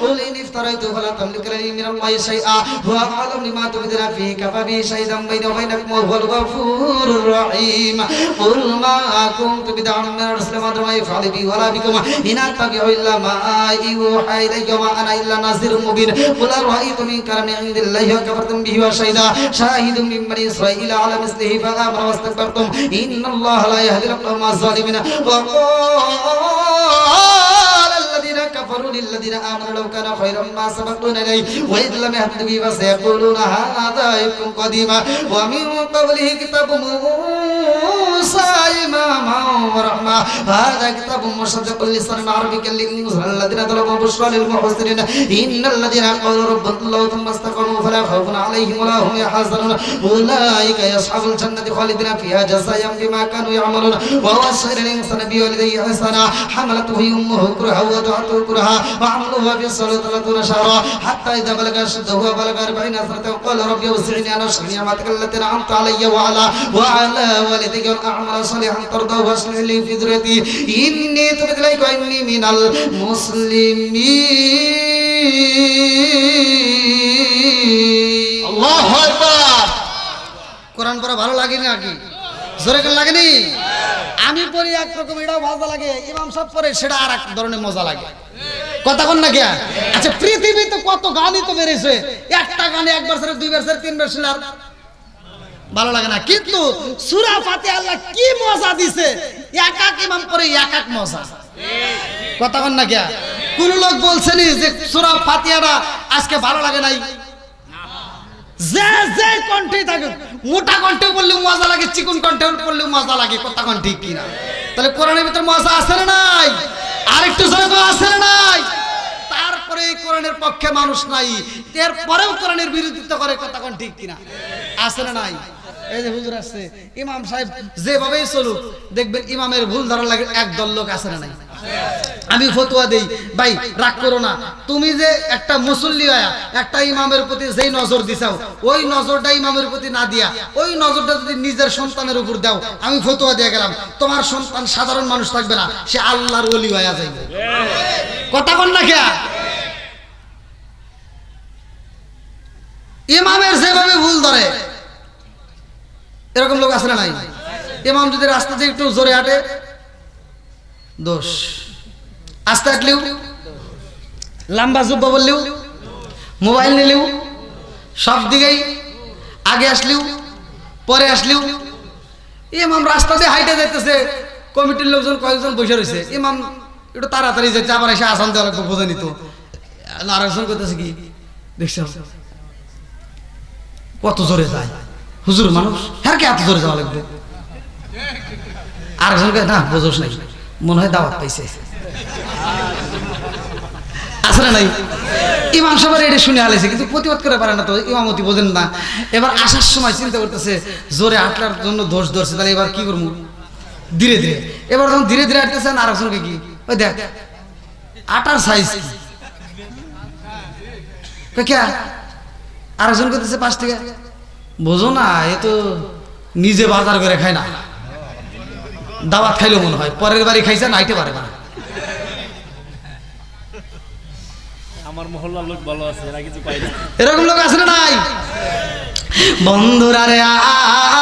S1: قل إن افتريته فلا تملك لي من الله شيئا هو أعلم لما تبدون فيه كفى به شهيدا بيني وبينكم وهو الغفور الرحيم قل ما كنت بدعا من الرسل ما أدري ما يفعل بي ولا بكم إن أتبع إلا ما يوحى إلي وما أنا إلا نذير مبين قل أرأيتم إن كان من عند الله وكفرتم به وشهد شاهد من بني إسرائيل على مثله فآمن واستكبرتم إن الله لا يهدي القوم الظالمين وقال الذين كفروا للذين آمنوا لو كان خيرا ما سبقونا إليه وإذ لم يهتدوا به فسيقولون هذا إفك قديم ومن قبله كتاب موسى إماما ورحمة هذا كتاب مصدق لسانا عربيا لينذر الذين ظلموا بشرى للمحسنين إن الذين قالوا ربنا الله ثم استقاموا فلا خوف عليهم ولا هم يحزنون أولئك أصحاب الجنة خالدين فيها جزاء بما كانوا يعملون ووصينا الإنسان بوالديه إحسانا حملته أمه كرها ووضعته كرها وحملها في الصلاة 30 شهرا حتى إذا بلغ أشده وبلغ 40 سنة قال رب أوزعني أن أشكر نعمتك التي أنعمت علي وعلى والدي وأن أعمل صالحا ترضاه وأصلح لي في ذريتي إني تبت إليك وإني من المسلمين الله أكبر কোরআন পড়া ভালো লাগে নাকি? জোরে করে লাগেনি? আমি পড়ি একরকম, এটাও ভালো লাগে, ইমাম সাহেব পড়ে সেটা আর এক ধরনের মজা লাগে। কথা কোন না কি? আচ্ছা, পৃথিবীতে কত গানই তো বেরিয়েছে, একটা গানে একবার ছেড়ে দুইবার ছেড়ে তিনবার শুনলে আর ভালো লাগে না। কিন্তু সূরা ফাতিহা আল্লাহ কি মজা দিছে, এক এক ইমাম পড়ে এক এক মজা। কথা কোন না কি? কোন লোক বলছেন যে সূরা ফাতিহাটা আজকে ভালো লাগে নাই? যে যে কণ্ঠে থাকে, মোটা কণ্ঠে বললে মজা লাগে, চিকন কণ্ঠে বললে মজা লাগে। কথা কোন ঠিক কিনা? তাহলে কোরআনের ভিতরে মজা আছে না নাই? আরেকটু জোরে বলো, আছে না নাই? তারপরে এই কোরআনের পক্ষে মানুষ নাই, এরপরেও কোরআনের বিরোধিতা করে। কথা কোন ঠিক কিনা? আছে না নাই? এই যে হুজুর আছে, ইমাম সাহেব যেভাবেই চলুক দেখবেন ইমামের ভুল ধরা লাগে একদল লোক আছে না নাই? আমি ফতোয়া দেই, ভাই রাগ করো না, তুমি যে একটা মুসল্লি হয়া একটা ইমামের প্রতি যেই নজর দিছাও, ওই নজরটা ইমামের প্রতি না দিয়া ওই নজরটা যদি নিজের সন্তানের উপর দাও, আমি ফতোয়া দিয়ে গেলাম তোমার সন্তান সাধারণ মানুষ থাকবে না, সে আল্লাহর ওলি হয়ে যাবে। কথা কোন না কে? ইমামের যেভাবে ভুল ধরে এরকম লোক আছে না নাই? ইমাম যদি রাস্তা দিয়ে একটু জোরে হাঁটে দোষ, আস্তে হাঁটলেও, লম্বা জুব্বা বললেও, মোবাইল নিলেও, সব দিকেই আগে আসলেও পরে আসলেও, ইমাম রাস্তা দিয়ে হাইটে যাইতেছে, কমিটির লোকজন কয়েকজন বসে রয়েছে, ইমাম একটু তাড়াতাড়ি যাচ্ছে, আবার এসে আসান দেওয়া লাগবে, বোঝা নিত। আরেকজন করতেছে কি দেখছ কত জোরে যায়। হুজুর মানুষ হ্যাঁ কে এত জোরে যাওয়া লাগবে আরেকজনকে না বোঝোস নাই মনে হয় দাওয়াত পাইছে আসলে নাই ইমাম সাহেব এটা শুনে আলেছে কিন্তু প্রতিবাদ করে পারে না তো ইমামতি বোঝেন না এবার আসার সময় চিন্তা করতেছে জোরে হাঁটার জন্য দোষ ধরছে তাহলে এবার কি করবো ধীরে ধীরে এবার যখন ধীরে ধীরে হাঁটতেছেন আরেকজনকে কি ওই দেখ আটার সাইজ কি আরেকজন করতেছে পাশ থেকে বোঝো না এ তো নিজে বাজার করে খায় না দাওয়াত খাইলেও মনে হয় পরের বাড়ি খাইছে নাইতে পারে না
S2: আমার মহল্লার লোক ভালো আছে এরা কিছু পাই না
S1: এরকম লোক আছে না নাই বন্ধুরা রে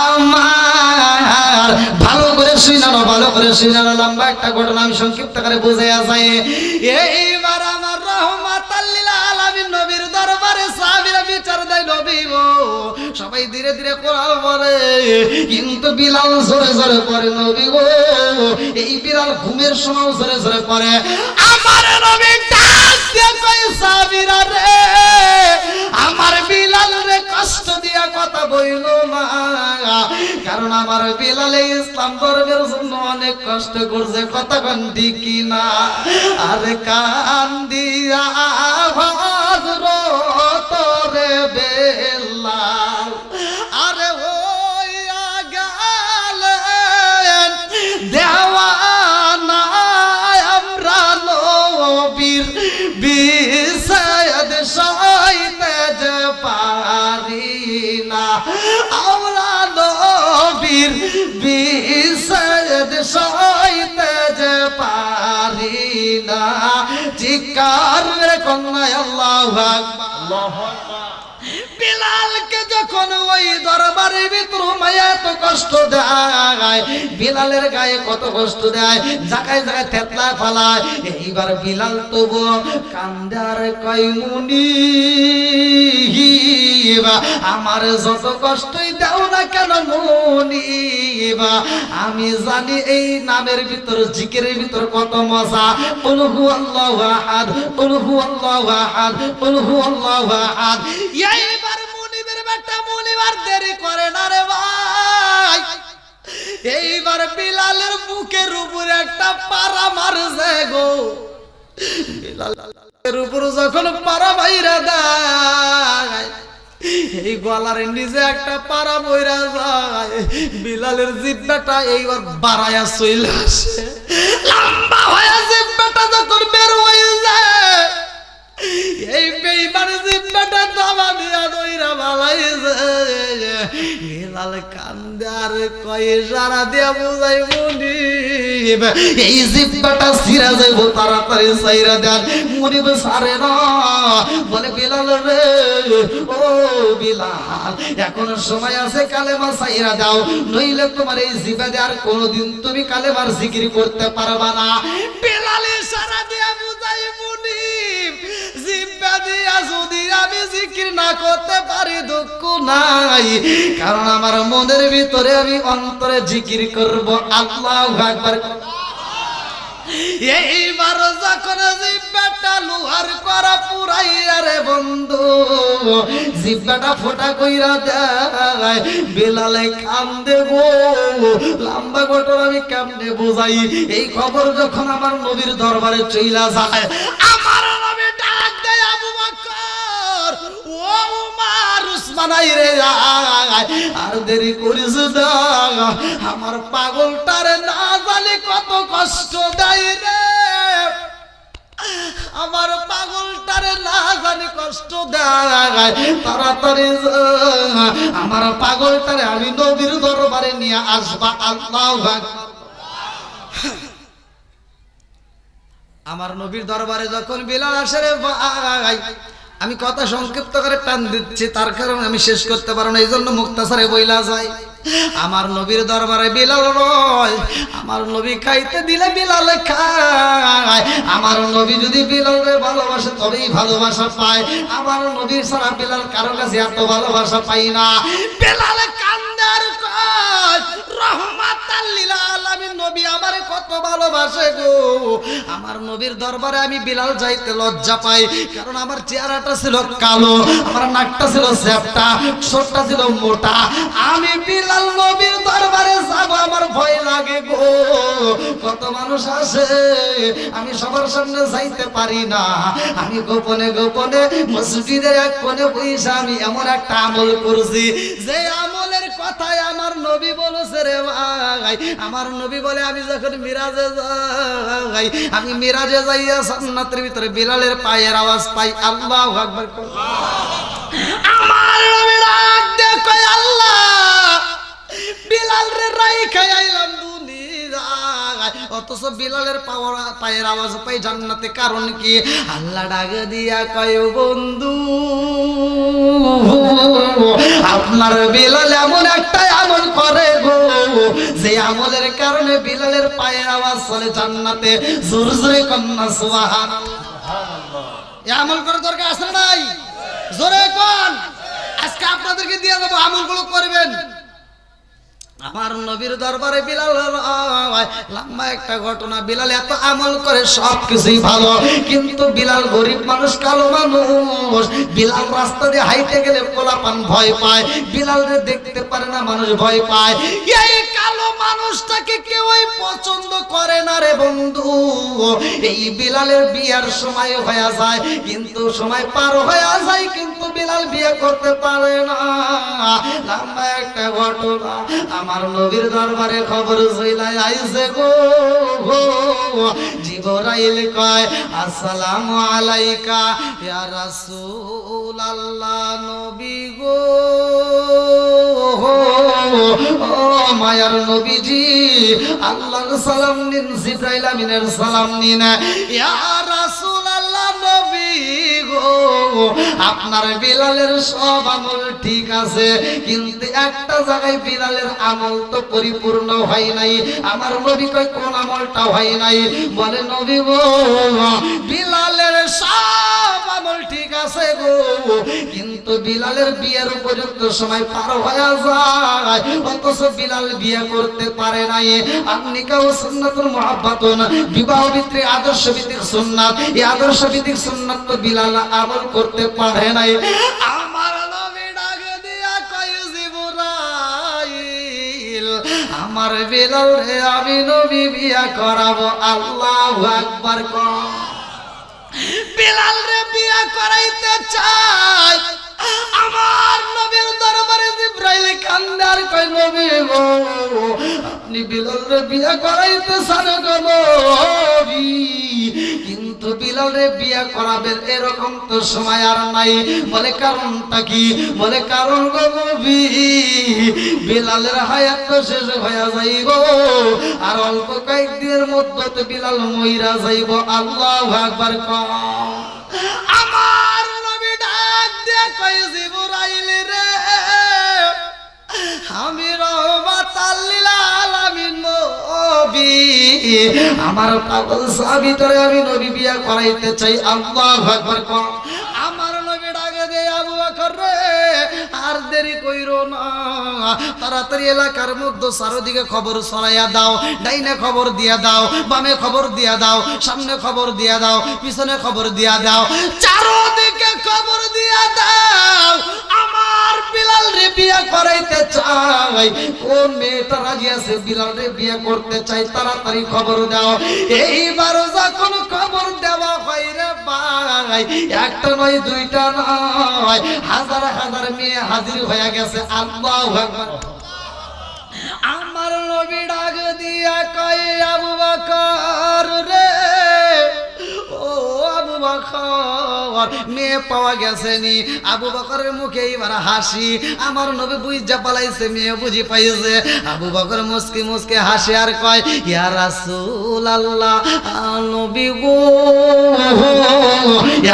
S1: আমার ভালো করে শুনানো লম্বা একটা ঘটনা আমি সংক্ষিপ্ত করে বুঝে যাই এইবার আমার রহমাতাল লিল আলামিন নবীর দরবারে সাহাবীরা বিচার দেয় নবী গো সবাই ধীরে ধীরে কোরআন পড়ে কিন্তু বিলাল জোরে জোরে পড়ে নবী গো এই বিলাল ঘুমের সময় জোরে জোরে পড়ে আমার নবী ডাক দিয়ে কয় সাহাবীরা রে আমার বিলাল রে কষ্ট দিয়া কথা বইল না কারণ আমার বিলাল ইসলাম ধর্মের জন্য অনেক কষ্ট করছে কথা কান ঠিকই না আরে কান দিয়া হযরত রে বেলাল আরে হইয়া গেলেন দেওয়ানা আমরা নবীর বিষয়দ সইতে যে পারি না আমরা নবীর বিষয়দ সইতে যে পারি না চিৎকার মেরে কন্যা আল্লাহু আকবার বিলালকে যখন ওই দরবারের ভিতর মায়া এত কষ্ট দেয় বিলালের গায়ে কত কষ্ট দেয় জায়গায় জায়গায় থেতলা ফালায় এইবার বিলাল তবু কান্দে আর কয় মুনিবা আমার যত কষ্টই দাও না কেন মুনিবা আমি জানি এই নামের ভিতর জিকিরের ভিতর কত মজা কুল হুয়াল্লাহু আহাদ কুল হুয়াল্লাহু আহাদ কুল হুয়াল্লাহু আহাদ এইবার মুনিবের বেটা মুনিবার দেরি করে না রে ভাই এইবার বিলালের বুকের উপরে একটা পারা মারছে গো বিলালের উপরে যখন পারা বাইরা দেয় এই গলার নিচে একটা পারা বইরা যায় বিলালের জিহ্বাটা এইবার বাড়ায়া চলে আসে লম্বা হয়ে জিহ্বাটা যখন বের হয়ে যায় এই বেঈমান জিহ্বাটা দাবা দিয়া দইরা বালাইছে বিলাল কান্দে আর কয় সারা দিয়া বুঝাই মুনিব এই জিহ্বাটা ছিঁড়া যাইব তাড়াতাড়ি ছাইরা দেন মুনিব সারে না বলে বিলাল রে ও বিলাল এখনো সময় আছে কালেমা ছাইরা দাও নইলে তোমার এই জিহ্বা দিয়ে আর কোনোদিন তুমি কালেমার জিকির করতে পারবা না বিলাল সারা দিয়া বুঝাই মুনিব জিহ্বা দিয়া যদি আমি জিকির না করতে পারি দুঃখ নাই কারণ আমার মনের ভিতরে আমি অন্তরে জিকির করব আল্লাহু আকবার এইবার যখন জিহ্বাটা লোহার করা পুরাইয়া রে বন্ধু জিহ্বাটা ফোটা কইরা দেয় বিলালে কান্দে গো লম্বা ঘটনা আমি কেমনে বোঝাই এই খবর যখন আমার নবীর দরবারে চইলা যায় আমার নবী ডাক দেয় আবু বকর ও উমর উসমান আইরে আর দেরি করিস না আমার পাগলটারে না জানি কত কষ্ট দেয় রে আমার পাগলটারে না জানি কষ্ট দেয় তাড়াতাড়ি আমার পাগলটারে আমি নবীর দরবারে নিয়ে আসবা আল্লাহু আকবার আমার নবীর দরবারে যখন বিলাল আসে রে ভাই আমি কথা সংক্ষিপ্ত করে টান দিচ্ছি তার কারণে আমি শেষ করতে পারবো না এইজন্য মুক্তাসারে বইলা যায় আমার নবীর দরবারে বিলাল রয় আমার নবী খাইতে দিলে বিলাল খায় আমার নবী যদি বিলালের ভালোবাসে তবেই ভালোবাসা পায় আমার নবীর ছাড়া বিলাল কারো কাছে এত ভালোবাসা পাই না বিলাল কান্দার কয় রহমাতাল লিল আলামিন নবী আমারে কত ভালো ভালোবাসে গো। আমার নবীর দরবারে আমি বিলাল যাইতে লজ্জা পাই, কারণ আমার চেহারাটা ছিল কালো, আমার নাকটা ছিল চ্যাপ্টা, ঠোঁটটা ছিল মোটা। আমি বিলাল নবীর দরবারে যাব আমার ভয় লাগে গো। কত মানুষ আসে, আমি সবার সামনে যাইতে পারি না। আমি গোপনে গোপনে মসজিদের এক কোণে বসে আমি এমন একটা আমল করছি, যে আমলের কথাই আমার নবী বলেছে রে ভাই। আমার নবী বলে আমি যখন মিরাজে যাই, আমি মিরাজে যাইয়া জান্নাতের ভিতরে বিলালের পায়ের আওয়াজ পাই। আল্লাহু আকবার। আমার নবী ডাক দিয়ে কয়, আল্লাহ বিলাল রে রাইখা আইলাম দুনিয়ায়, অথচ বিলালের পায়ের আওয়াজ পাই জান্নাতে। কারণ কি? আল্লাহ ডাক দিয়া কয়, বন্ধু আপনার বিলাল এমন একটা আমল করে গো, যে আমলের কারণে বিলালের পায়ের আওয়াজ চলে জান্নাতে। জোর জোরে কন্যা সুবহানাল্লাহ। এই আমল করার দরকার আছে নাই? জোরে কোন। আজকে আপনাদেরকে দিয়ে দেবো, আমলগুলো করবেন। আমার নবীর দরবারে বিলাল, লম্বা একটা ঘটনা। বিলাল এত আমল করে, সব কিছুই ভালো, কিন্তু বিলাল গরিব মানুষ, কালো মানুষ। বিলাল রাস্তা দিয়ে হাইটে গেলে পোলাপান ভয় পায়, বিলালরে দেখতে পারে না, মানুষ ভয় পায়। এই কালো মানুষটাকে কেউই পছন্দ করে না রে বন্ধু। এই বিলালের বিয়ার সময় হয়ে যায়, কিন্তু সময় পার হয়ে যায়, কিন্তু বিলাল বিয়ে করতে পারে না। লম্বা একটা ঘটনা। আমার নবীর দরবারে খবর চইলাই আইছে গো। জিবরাইল কয়, আসসালামু আলাইকা ইয়া রাসূলুল্লাহ। নবী গো, ও মায়ার নবীজি, আল্লাহর সালাম নিন, জিবরাইল আমিনের সালাম নিন। ইয়া রাসূলুল্লাহ নবী গো, আপনার বিলালের সব আমল ঠিক আছে, কিন্তু একটা জায়গায় বিলালের আমল তো পরিপূর্ণ হয় নাই। আমার নবী কয়, কোন আমলটা হয় নাই? বলে, নবী গো, বিলালের সব আমল ঠিক আছে গো, কিন্তু বিলালের বিয়ের উপযুক্ত সময় পার হয়ে যায়, অথচ বিলাল বিয়ে করতে পারে নাই। নিকাহ সুন্নাতুল মুহাব্বাতুন, বিবাহ ভিত্তিক আদর্শ ভিত্তিক সুন্নাত। এই আদর্শ ভিত্তিক সুন্নাত তো বিলাল আমল করতে পারে নাই। আমার নবী ডাক দিয়া কয়, জিবরাইল, আমার বিলাল রে আমি নবী বিয়ে করাবো। আল্লাহু আকবার। বিলাল রে বিয়ে করাইতে চাই। আমার নবীর দরবারে জিবরাইল কান্দে আর কয়, নবী গো, আপনি বিলাল রে বিয়ে করাইতে চান গো নবী, কিন্তু বিলাল রে বিয়ে করাবেন এরকম তো সময় আর নাই। বলে, কারণটা কি? বলে, কারণ গো নবী, বিলালের হায়াত তো শেষ হয়ে যাইব, আর অল্প কয়েকদিনের মধ্যে তো বিলাল মইরা যাইব। আল্লাহু আকবার। আমার নবী ডাক দিয়ে কয়, জিবরাইল রে, আমি রহমাতাল লিল আলামিন নবী, আমার পাগল সাবিতরে আমি নবী বিয়ে করাইতে চাই। আল্লাহু আকবার। আমার নবী ডাকে দে, আবু বকর রে, আর দেরি কইরো না, তাড়াতাড়ি এলাকার মধ্যে চারদিকে খবর ছড়াইয়া দাও। ডাইনে খবর দিয়া দাও, বামে খবর দিয়া দাও, সামনে খবর দিয়া দাও, পিছনে খবর দিয়া দাও, চারদিকে খবর দিয়া দাও। আমার বিলাল রে বিয়ে করাইতে চাই। কোন মেয়েটা রাজি আছে বিলাল রে বিয়ে করতে চাই? তাড়াতাড়ি খবর দাও। এইবার যখন খবর দেওয়া হয় রে ভাই, একটা নয়, দুইটা নয়, হাজার হাজার মেয়ে হাজির হয়ে গেছে। আল্লাহু আকবার। আমার নবী ডাক দিয়া কয়, আবু বকর রে, ও আবু বকর, মেয়ে পাওয়া গেছে নি? আবু বকরের মুখে এবার হাসি। আমার নবী বুঝা পালাইছে, মেয়ে বুঝি পাইছে। আবু বকর মুস্কি মুস্কি হাসি আর কয়, ইয়া রাসূলুল্লাহ, নবী গো,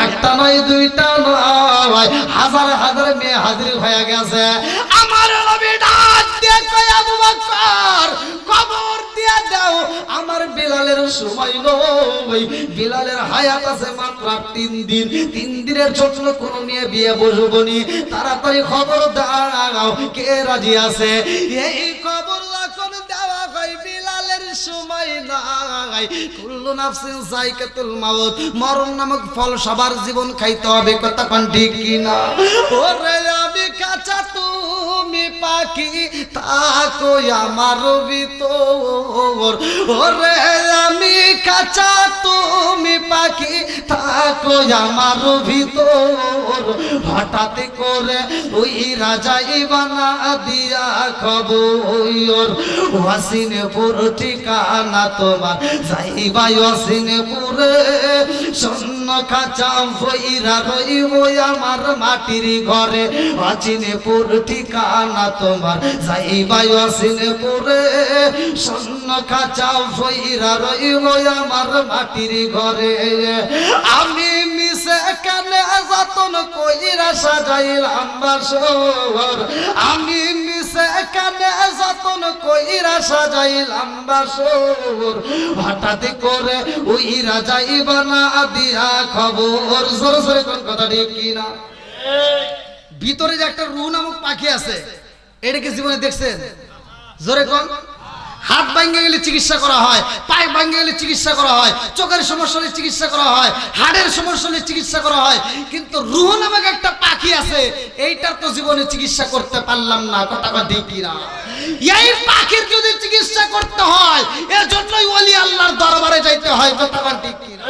S1: একটা নয়, দুইটা নয়, হাজার হাজার মেয়ে হাজির হয়ে গেছে। আমার নবী ডাক দিয়ে কয়, আবু বকর, খবর দিয়া দাও, আমার বিলালের সময় নয়, বিলালের হায়াত আছে মাত্র 3 দিন। 3 দিনের জন্য কোন মেয়ে বিয়ে বসবনি। তাড়াতাড়ি খবর দাও, কে রাজি আছে? এই খবর যখন দেওয়া হয়, বিলালের সময় নাই, ভাই কুল্লু নাফসিন যায়কাতুল মাউত, মরণ নামক ফল সবার জীবন খাইতে হবে, কথা কোন ঠিক কি না? ওরে আমি কাঁচা তুমি পাখি থাকো আমার ভিতর, ওরে আমি কাঁচা তুমি পাখি থাকো আমার ভিতর, হঠাৎ করে ওই রাজাই বানা দিয়া খবর, ওয়াসিনপুর ঠিকানা তোমার যাইবা ওয়াসিনপুরে, শূন্য খাঁচা ভইরা রইব আমার মাটির ঘরে, ওয়াসিনপুর ঠিকানা তোমার যাইবা ওয়াসিনপুরে, শূন্য খাঁচা ভইরা রইব আমার মাটির ঘরে। আমি মিশে কানে যতন কইরা সাজাইলাম বাসর, আমি মিশে কানে যতন কইরা সাজাইলাম বাসর, হঠাৎ করে ওই রাজাই বানা দিয়া খবর। জোরে জোরে কোন কথা ঠিক কিনা? ভিতরে যে একটা রুহ নামক পাখি আছে, এটা কি জীবনে দেখছেন? জোরে কোন। হাত ভাঙে গেলে চিকিৎসা করা হয়, পায়ে ভাঙে গেলে চিকিৎসা করা হয়, চোখের সমস্যা হলে চিকিৎসা করা হয়, হাড়ের সমস্যা হলে চিকিৎসা করা হয়, কিন্তু রুহ নামক একটা পাখি আছে, এইটার তো জীবনে চিকিৎসা করতে পারলাম না, কথা ঠিক কিনা? এই পাখির যদি চিকিৎসা করতে হয়, এজন্যই ওলি আল্লাহর দরবারে যাইতে হয়, কথা ঠিক কিনা?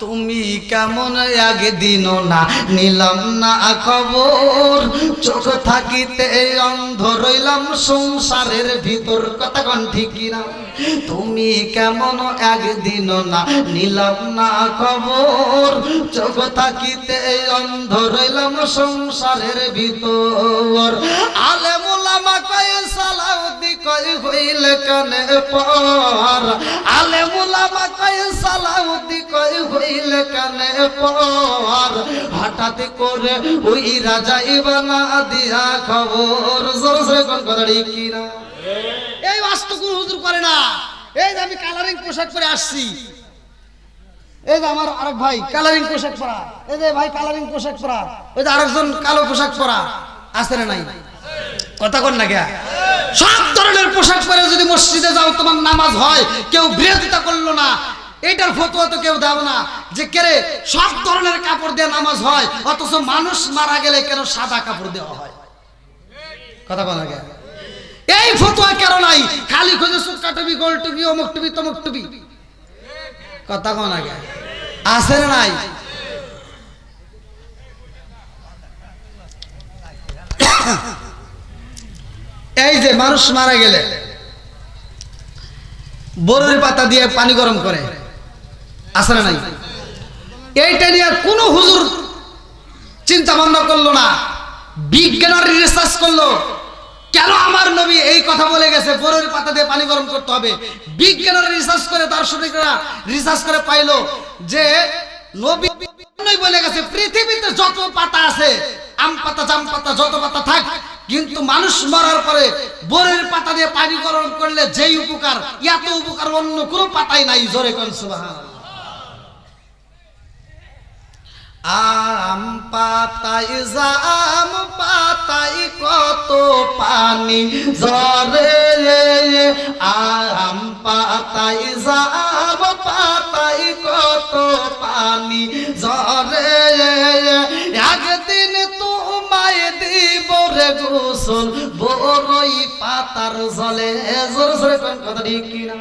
S1: তুমি কেমন আগে দিন না নিলাম না খবর, চোখ থাকিতে অন্ধ রইলাম সংসারের ভিতর, কথা কোন ঠিক কিনা? তুমি কেমন একদিন না নিলাম না খবর, চোখ থাকিতে অন্ধ রইলাম সংসারের ভিতর, আলেম ওলামা কয় সালাউদ্দি কয় হইল কানে পর, আলেম ওলামা কয় সালাউদ্দি কয় হইল কানে পর, হঠাৎ করে ওই রাজাই বানা দিয়া খবর। জোরে জোরে কোন কথা ঠিক কিনা? এই বাস্তু কোন হুজুর করে না। এই যে আমি কালারিং পোশাক পরে আসছি, এই যে আমার আরেক ভাই কালারিং পোশাক পরা, এই যে ভাই কালারিং পোশাক পরা, ওই যে আরেকজন কালো পোশাক পরা, আছে না নাই? কথা কোন না কে? সব ধরনের পোশাক পরে যদি মসজিদে যাও তোমার নামাজ হয়, কেউ বিরোধিতা করলো না, এইটার ফতোয়া তো কেউ দাও না যে কেরে সব ধরনের কাপড় দিয়ে নামাজ হয়, অথচ মানুষ মারা গেলে কেন সাদা কাপড় দেওয়া হয়? কথা কোন না কে? এই ফতোয়া কেন নাই? খালি খুঁজে সুক্কা টুপি, গোল টুপি, অমুক টুপি, তমুক টুপি, কথা কোন না কে? আছে না নাই? এই যে মানুষ মারা গেলে বরুড়ি পাতা দিয়ে পানি গরম করে, আছে না নাই? এইটা নিয়ে কোন হুজুর চিন্তা ভাবনা করলো না, বিজ্ঞানের রিসার্চ করলো কেন আমার নবী এই কথা বলে গেছে বরুড়ি পাতা দিয়ে পানি গরম করতে হবে। বিজ্ঞানের রিসার্চ করে, দার্শনিকরা রিসার্চ করে পাইলো যে নবী বলে গেছে পৃথিবীতে যত পাতা আছে, আম পাতা, জাম পাতা, যত পাতা থাক, কিন্তু মানুষ মরার পরে বরের পাতা দিয়ে পানি গরম করলে যেই উপকার, এত উপকার অন্য কোনো পাতাই নাই। জোরে কোন সুবহানাল্লাহ। আম পাতায় জাম পাতায় কত পানি ঝরে, আম পাতায় জাম পাতায় কত পানি ঝরে, একদিন তোমায় দিব রে গোসল বড়ই পাতার জলে। জোরে জোরে কোন কথা ঠিক কিনা?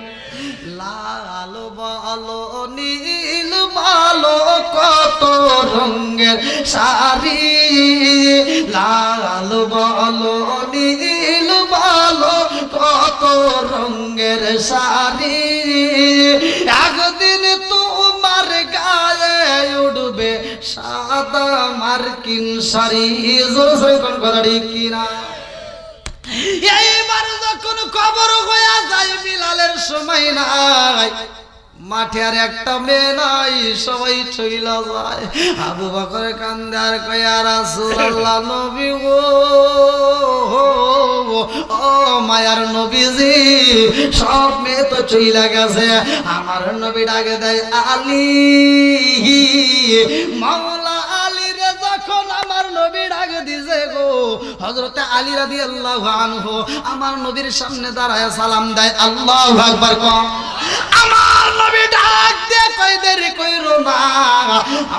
S1: লাল বলো নীল বলো কত রঙের শাড়ি, লাল বলো নীল বলো কত রঙের শাড়ি, একদিন তোমার গায়ে উঠবে সাদা মার্কিন শাড়ি। জোরে জোরে কোন কথা ঠিক কিনা? এইবার যখন খবর হয়ে যায় বিলালের সময় নাই, মাঠে আর একটা মেয়ে নাই, সবাই চইলা যায়। আবু বকর কান্দে আর কয় ইয়া রাসূলুল্লাহ, নবী গো, ও মায়ার নবীজি, সব মেয়ে তো চইলা গেছে। আমার নবী ডাকে দেয় আলী, মাওলা আলী দিছে গো। হযরতে আলী রাদিয়াল্লাহু আনহু আমার নবীর সামনে দাঁড়ায় সালাম দেয়। আল্লাহু আকবার কম। আমার নবী ডাক দিয়ে কই দেরি কইরো না,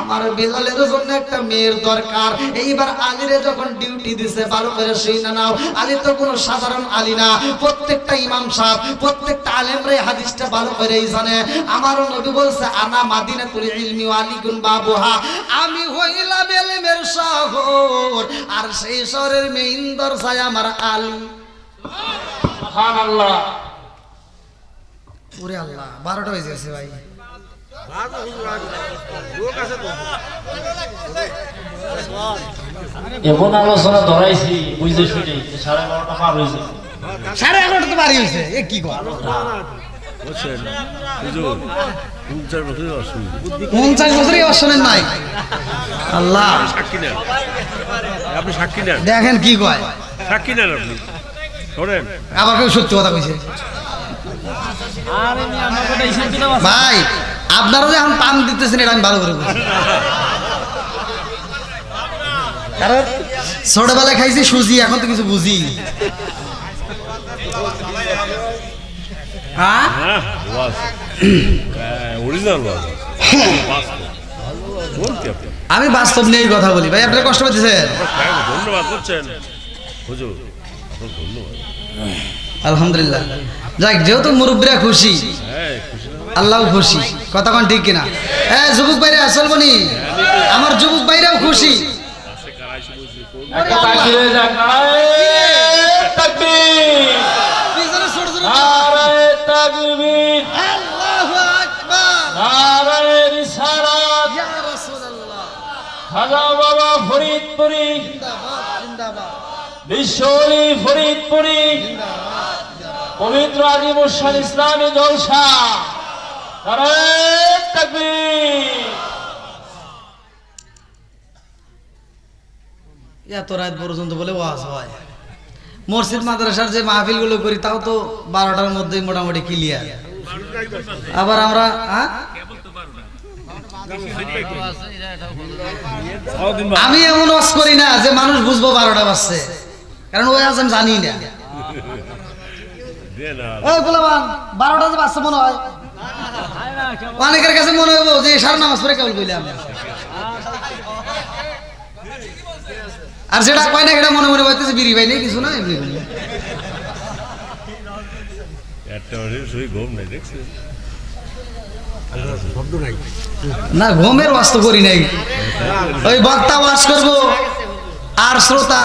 S1: আমার বিলালের জন্য একটা মেয়ের দরকার। এইবার আলীরে যখন ডিউটি দিছে ভালো করে শুনে নাও, আলী তো কোনো সাধারণ আলী না, প্রত্যেকটা ইমাম সাহেব প্রত্যেকটা আলেমরাই হাদিসটা ভালো করেই জানে। আমার নবী বলছে আনা মাদিনাতুল ইলমি ওয়া আলিকুন বাবুহা, আমি হইলাম ইলমের শহর আর সেই শহরের মেইন দরজায় আমার আলী।
S2: সুবহানাল্লাহ।
S1: ওরে আল্লাহ 12টা বেজে গেছে ভাই।
S2: এমন আলোচনা ধরাইছি বুঝতে শুনি 12:30 পার হয়েছে।
S1: 11:30 তো বাড়ি হয়েছে, এ কি কর 50 বছরই অশোনেন নাই। আল্লাহ
S3: আপনি সাক্ষী নেন,
S1: দেখেন কি কয়,
S3: সাক্ষী নেন আপনি শোনেন।
S1: আবার কেউ সত্যি কথা কইছে
S2: আরে আমি আমার কথা হিসাব কিনা আছে।
S1: ভাই। আপনারা যে এখন পান দিতেছেন এটা আমি ভালো করে বুঝি, কারণ ছোটবেলায় খাইছি সুজি, এখন তো কিছু বুঝি। হ্যাঁ
S3: হ্যাঁ ওয়াজ অরিজিনাল ওয়াজ বলতে আপনি
S1: আমি বাস্তব নিয়েই কথা বলি ভাই, আপনারা কষ্ট পাচ্ছেন।
S3: ধন্যবাদ করছেন হুজুর, আপনার ধন্যবাদ।
S1: আলহামদুলিল্লাহ। যাক, যেহেতু মুরব্বীরা খুশি,
S3: হ্যাঁ খুশি না?
S1: আল্লাহও খুশি, কথা কোন ঠিক কিনা? হ্যাঁ যুবক ভাইরা আসল বনি, আমার যুবক ভাইরাও খুশি।
S3: আজকে কারাইশি বলছি কোন
S2: একটা তাকবীর হয়ে যাক। নারায়ে তাকবীর,
S1: পিছনে ছোট ছোট
S2: নারায়ে তাকবীর,
S1: আল্লাহু আকবার,
S2: নারায়ে রিসালাত।
S1: ইয়া রাসূলুল্লাহ,
S2: খাজা বাবা ফরিদপুরি,
S1: জিন্দাবাদ জিন্দাবাদ
S2: বিশ্বলি ফরিদপুরি, পবিত্র আজিমুসান ইসলামী জলসা। নারায়ে তাকবীর।
S1: এত রাত পর্যন্ত বলে ওয়াজ হয়। মসজিদ মাদ্রাসার যে মাহফিলগুলো করি তাও তো 12টার মধ্যেই মোটামুটি ক্লিয়ার। আবার আমরা আমি এমন ওয়াজ করি না যে মানুষ বুঝবো 12টা বাজছে, কারণ ওই আজ আমি জানি না।
S3: দেন আর
S1: ওই গোলাবান 12টা যে বাজছে মনে হয়, অনেকের কাছে মনে হইব যে এশার নামাজ পড়ে কেবল কইলাম। আর যেটা কয় না এটা মনে মনে বলতেছে বিড়ি ভাই নেই কিছু না, এমনি বলি।
S3: একটা শুই ঘুম নাই দেখছেন,
S1: না ঘুমের ওয়াজ তো করি নাই, ওই বক্তা ওয়াজ করবো আর শ্রোতা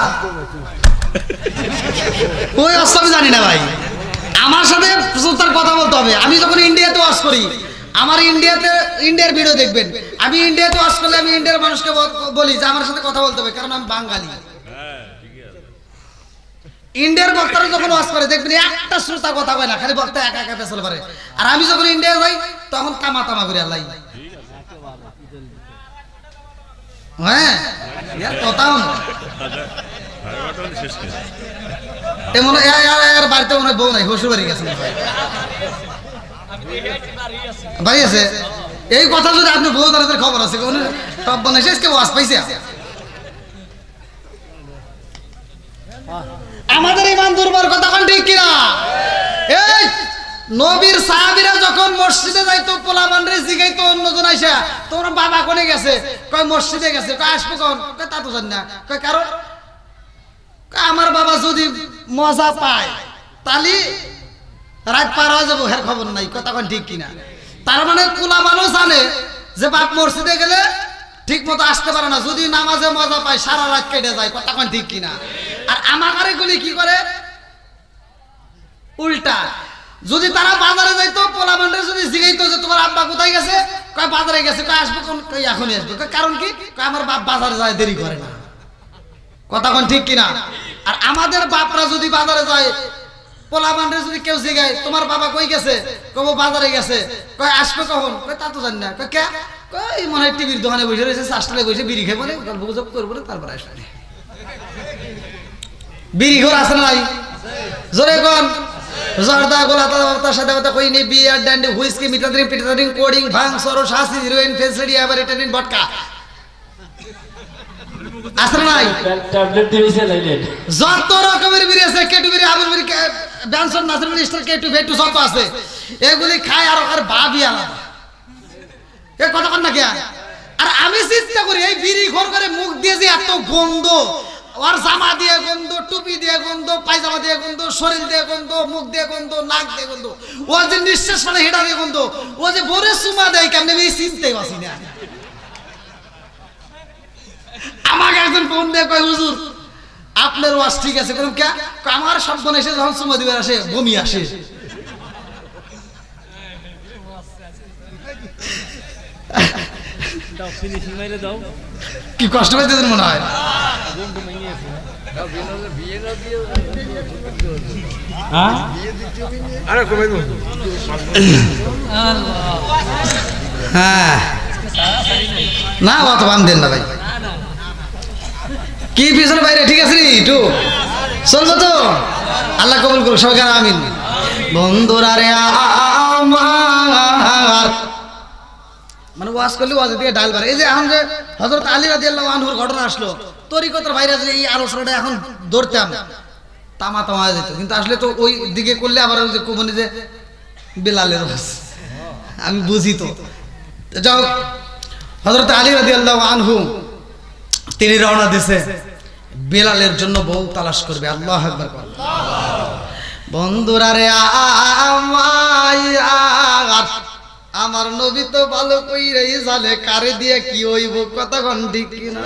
S1: ওই ওয়াজ আমি জানি না ভাই। আমার সাথে শ্রোতার কথা বলতে হবে। আমি যখন ইন্ডিয়াতে ওয়াজ করি, আমার ইন্ডিয়ার ভিডিও দেখবেন, আমি ইন্ডিয়াতে ওয়াজ করলে আমি ইন্ডিয়ার মানুষকে বলি যে আমার সাথে কথা বলতে হবে, কারণ আমি বাঙালি।
S3: হ্যাঁ ঠিকই আছে।
S1: ইন্ডিয়ার বক্তারা যখন ওয়াজ করে দেখবেন একটা শ্রোতা কথা কয় না, খালি বক্তা একা একা পেছল পারে। আর আমি যখন ইন্ডিয়া যাই তখন তামা তামা করে আল্লাহ। হ্যাঁ কথাও না
S3: শেষ করে
S1: এমন এর বাড়িতে মনে হয় বউ নাই, শ্বশুর বাড়ি গেছে বাড়ি আছে। এই কথা যদি আপনি বউ তাদের খবর আছে টপ বানাই শেষ কেউ ওয়াজ পাইছে। আমাদের ইমান দুর্বল, কথা কোন ঠিক কিনা? এই নবীর সাহাবীরা যখন মসজিদে যাইতো পোলাপানরে জিগাইতো অন্যজন আইসা তোমার বাবা কোনে গেছে, কয় মসজিদে গেছে, কয় আসবো কোন, কয় তা তো জানি না, কয় কারণ আমার বাবা যদি মজা পায় তালি রাত পার হয়ে যাবো, হের খবর নাই, কথা কোন ঠিক কিনা? তার মানে পোলাপানও জানে যে বাপ মসজিদে গেলে ঠিক মতো আসতে পারে না, যদি নামাজে মজা পায় সারা রাত কেটে যায়, কথা কোন ঠিক কিনা? আর আমার এগুলি কি করে উল্টা, যদি তারা বাজারে যাইতো পোলাপানরে যদি জিগাইতো যে তোমার আব্বা কোথায় গেছে, কয় বাজারে গেছে, কয় আসবো কোন, কয় এখনই আসবো, কয় কারণ কি, কয় আমার বাপ বাজারে যায় দেরি করে না, কথা কোন ঠিক কিনা? আর আমাদের বাপরা যদি বাজারে যায় পোলাপানরে যদি কেউ জিগায় তোমার বাবা কই গেছে, কব বাজারে গেছে, কয় আসবে কখন, কয় তা তো জানি না, কয় কে, কই মনে হয় টিভির দোকানে বসে রয়েছে, চাষটালে বসে বিড়ি খেয়ে বলে গল্প গুজব করবো তারপরে আসবে। বিড়ি ঘর আছে না নাই? জোরে কোন জর্দা গোলা তার সাথে কথা কই নি, বিয়ার ডান্ডি হুইস্কি মিটাদ্রিং পিটাদ্রিং কোডিং ভাং সরো শাসি হিরোইন ফেসিলিটি এভারিটেনিন বটকা আসলে নাই
S2: ট্যাবলেট দিয়েছে লাইলেন
S1: যত রকমের বিড়ি আছে কেটু বিড়ি আবির বিড়ি ব্যানসন নাসির বিড়ি স্টার কেটু ভেটু যত আছে এগুলি খায় আর ভাবি আলাদা এ কথা কন না কে আর আমি চিন্তা করি এই বিড়ি ঘর করে মুখ দিয়ে যে এত গন্ধ ওর জামা দিয়ে গন্ধ টুপি দিয়ে গন্ধ পায়জামা দিয়ে গন্ধ শরীর দিয়ে গন্ধ মুখ দিয়ে গন্ধ নাক দিয়ে গন্ধ ও যে নিঃশ্বাস মানে হেঁটা দিয়ে গন্ধ ও যে বরে সুমা দেয় কেমন আমি চিনতেই পারছি না আমাকে একজন ফোন দিয়ে কয় হুজুর আপনার ওয়াজ ঠিক আছে কারণ কে আমার শব্দ এসে যখন সুমা দিবার আসে বমি আসে
S2: দাও ফিনিশিং মাইরে দাও
S1: কি কষ্ট পাইতেছেন মনে হয়
S2: হ্যাঁ
S1: হ্যাঁ না অত বান দেন না ভাই কি পিছনে বাইরে ঠিক আছে নি একটু চলবো তো আল্লাহ কবুল করুক সবাই আমিন বন্ধুরা রে আমার মানে ওয়াজ করলে ওয়াজ দিয়ে ডাল বাড়ে এই যে এখন যে হযরত আলী রাদিয়াল্লাহু আনহুর ঘটনা আসলো তরিকতের বাইরে যে এই আলোচনাটা এখন ধরতাম তামা তামা যেত কিন্তু আসলে তো ওই দিকে করলে আবার ওই যে কোমনে যে বেলালের ওয়াজ আমি বুঝি তো যাও হযরত আলী রাদিয়াল্লাহু আনহু তিনি রওনা দিয়েছে বেলালের জন্য বউ তালাশ করবে আল্লাহু আকবার বন্ধুরা রে আমার নবী তো ভালো কইরাই জানে কারে দিয়ে কি হইব কথা কোন ঠিক কিনা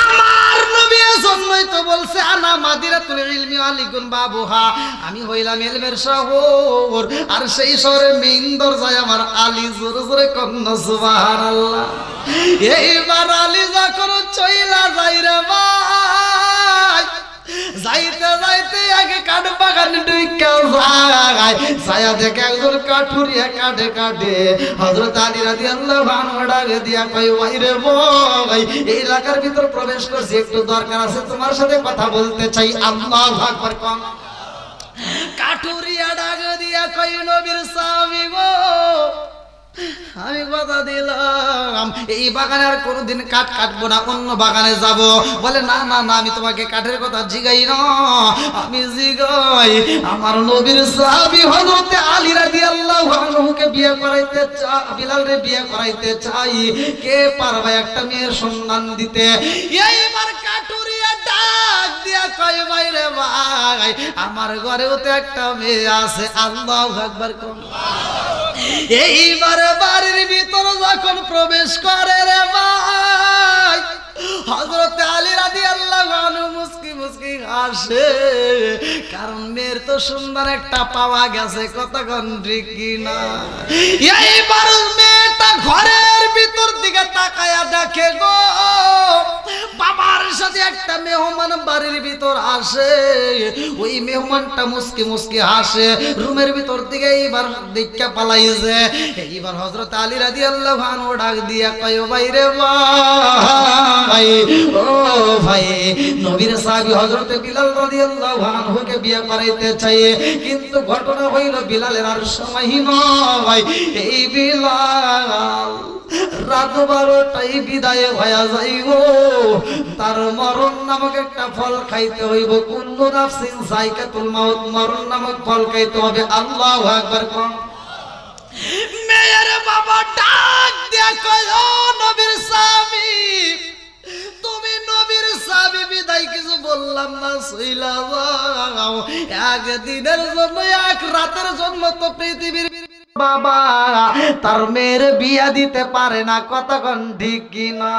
S1: আমার নবী জন্মই তো বলছে আনা মাদিরাতুল ইলমি আলিকুন বাবুহা আমি হইলাম ইলমের শহর আর সেই শহরে মেইন দরজায় আমার আলী জোরে জোরে কন্না সুবহানাল্লাহ এইবার আলী যখন চইলা যাই রে ভাই যাইতে যাইতে আগে কাঠ বাগান ঢুইকা যায় ছায়া দেখে একজন কাঠুরিয়া কাটে কাটে হযরত আলী রাদিয়াল্লাহু আনহু ডাকে দিয়া কই ভাই রে ভাই এই এলাকার ভিতর প্রবেশ করছি একটু দরকার আছে তোমার সাথে কথা বলতে চাই আল্লাহু আকবার কোন কাঠুরিয়া ডাকে দিয়া কই নবীর সাহাবী গো আমি কথা দিলাম এই বাগানে আর কোনোদিন কাঠ কাটবো না অন্য বাগানে যাব বলে না না না আমি তোমাকে কাঠের কথা জিগাই না আমি জিগাই আমার নবীর সাহাবী হযরত আলী রাদিয়াল্লাহু আনহুকে বিয়ে করাইতে চাই বিলালরে বিয়ে করাইতে চাই কে পারবে একটা মেয়ের সন্ধান দিতে এইবার কাঠুরিয়া ডাক দিয়া কয় ভাই রে ভাই আমার ঘরেও তো একটা মেয়ে আছে আল্লাহু আকবার কোন এইবার বাড়ির ভিতর যখন প্রবেশ করে রে ভাই হযরত আলী রাদিয়াল্লাহু আনহু মুস্কি মুস্কি হাসে কারণ মেয়ের তো সুন্দর একটা পাওয়া গেছে কতক্ষণ ঠিক কিনা এইবার মেয়েটা ঘরের ভিতর দিকে তাকায়া দেখে গো বাবার সাথে একটা মেহমান বাড়ির ভিতর আসে ওই মেহমানটা মুস্কি মুস্কি হাসে রুমের ভিতর থেকে এইবার দেখা পালাইছে এইবার হযরত আলী রাদিয়াল্লাহু আনহু ডাক দিয়া কয় ভাই রে ভাই ও ভাই নবীর সাহাবী হযরত বিলাল রাদিয়াল্লাহু আনহুকে বিয়ে করাইতে চাই কিন্তু ঘটনা হইল বিলালের আর সময় নয় এই বিলাল রাত 12টায় বিদায় হয়ে যাইব তার মরণ নামক একটা ফল খাইতে হইব কুল্লু নাফসিন যায়কাতুল মাউত মরণ নামক ফল খাইতে হবে আল্লাহু আকবার কোন মেয়ের বাবা ডাক দিয়া কয় ও নবীর সাহাবী তুমি নবীর সাহাবী বিদায় কিছু বললাম না সইলা যাও একদিনের জন্য এক রাতের জন্য তো পৃথিবীর বাবা তার মেয়ের বিয়া দিতে পারে না কতক্ষণ ঠিক কিনা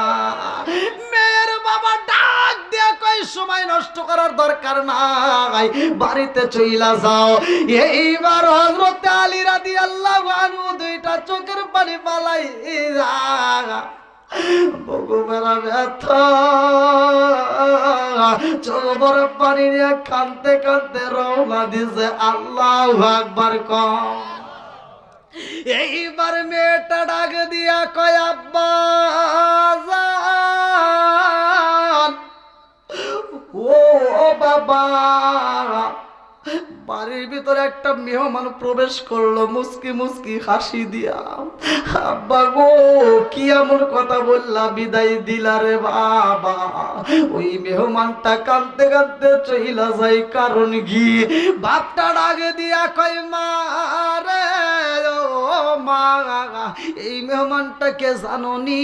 S1: মেয়ের বাবা ডাক দিয়া কই সময় নষ্ট করার দরকার নাই বাড়িতে চইলা যাও এইবার হযরত আলী রাদিয়াল্লাহু আনহু দুইটা চোখের পানি পালাই বগুমেরা ব্যথা চোখের পানি নিয়ে কাঁদতে কাঁদতে রওনা দিছে আল্লাহু আকবার কম এইবার মেয়েটা ডাক দিয়া কয় আব্বা জান ও বাবা বাড়ির ভিতরে একটা মেহমান প্রবেশ করলো মুস্কি মুস্কি হাসি দিয়া। আব্বা গো কি এমন কথা বললা, বিদায় দিলা রে বাবা? ওই মেহমানটা কাঁদতে কাঁদতে চইলা যায়, কারণ কি? বাপটা ডাকে দিয়া কয় মা রে ও মা, এই মেহমানটাকে জানোনি?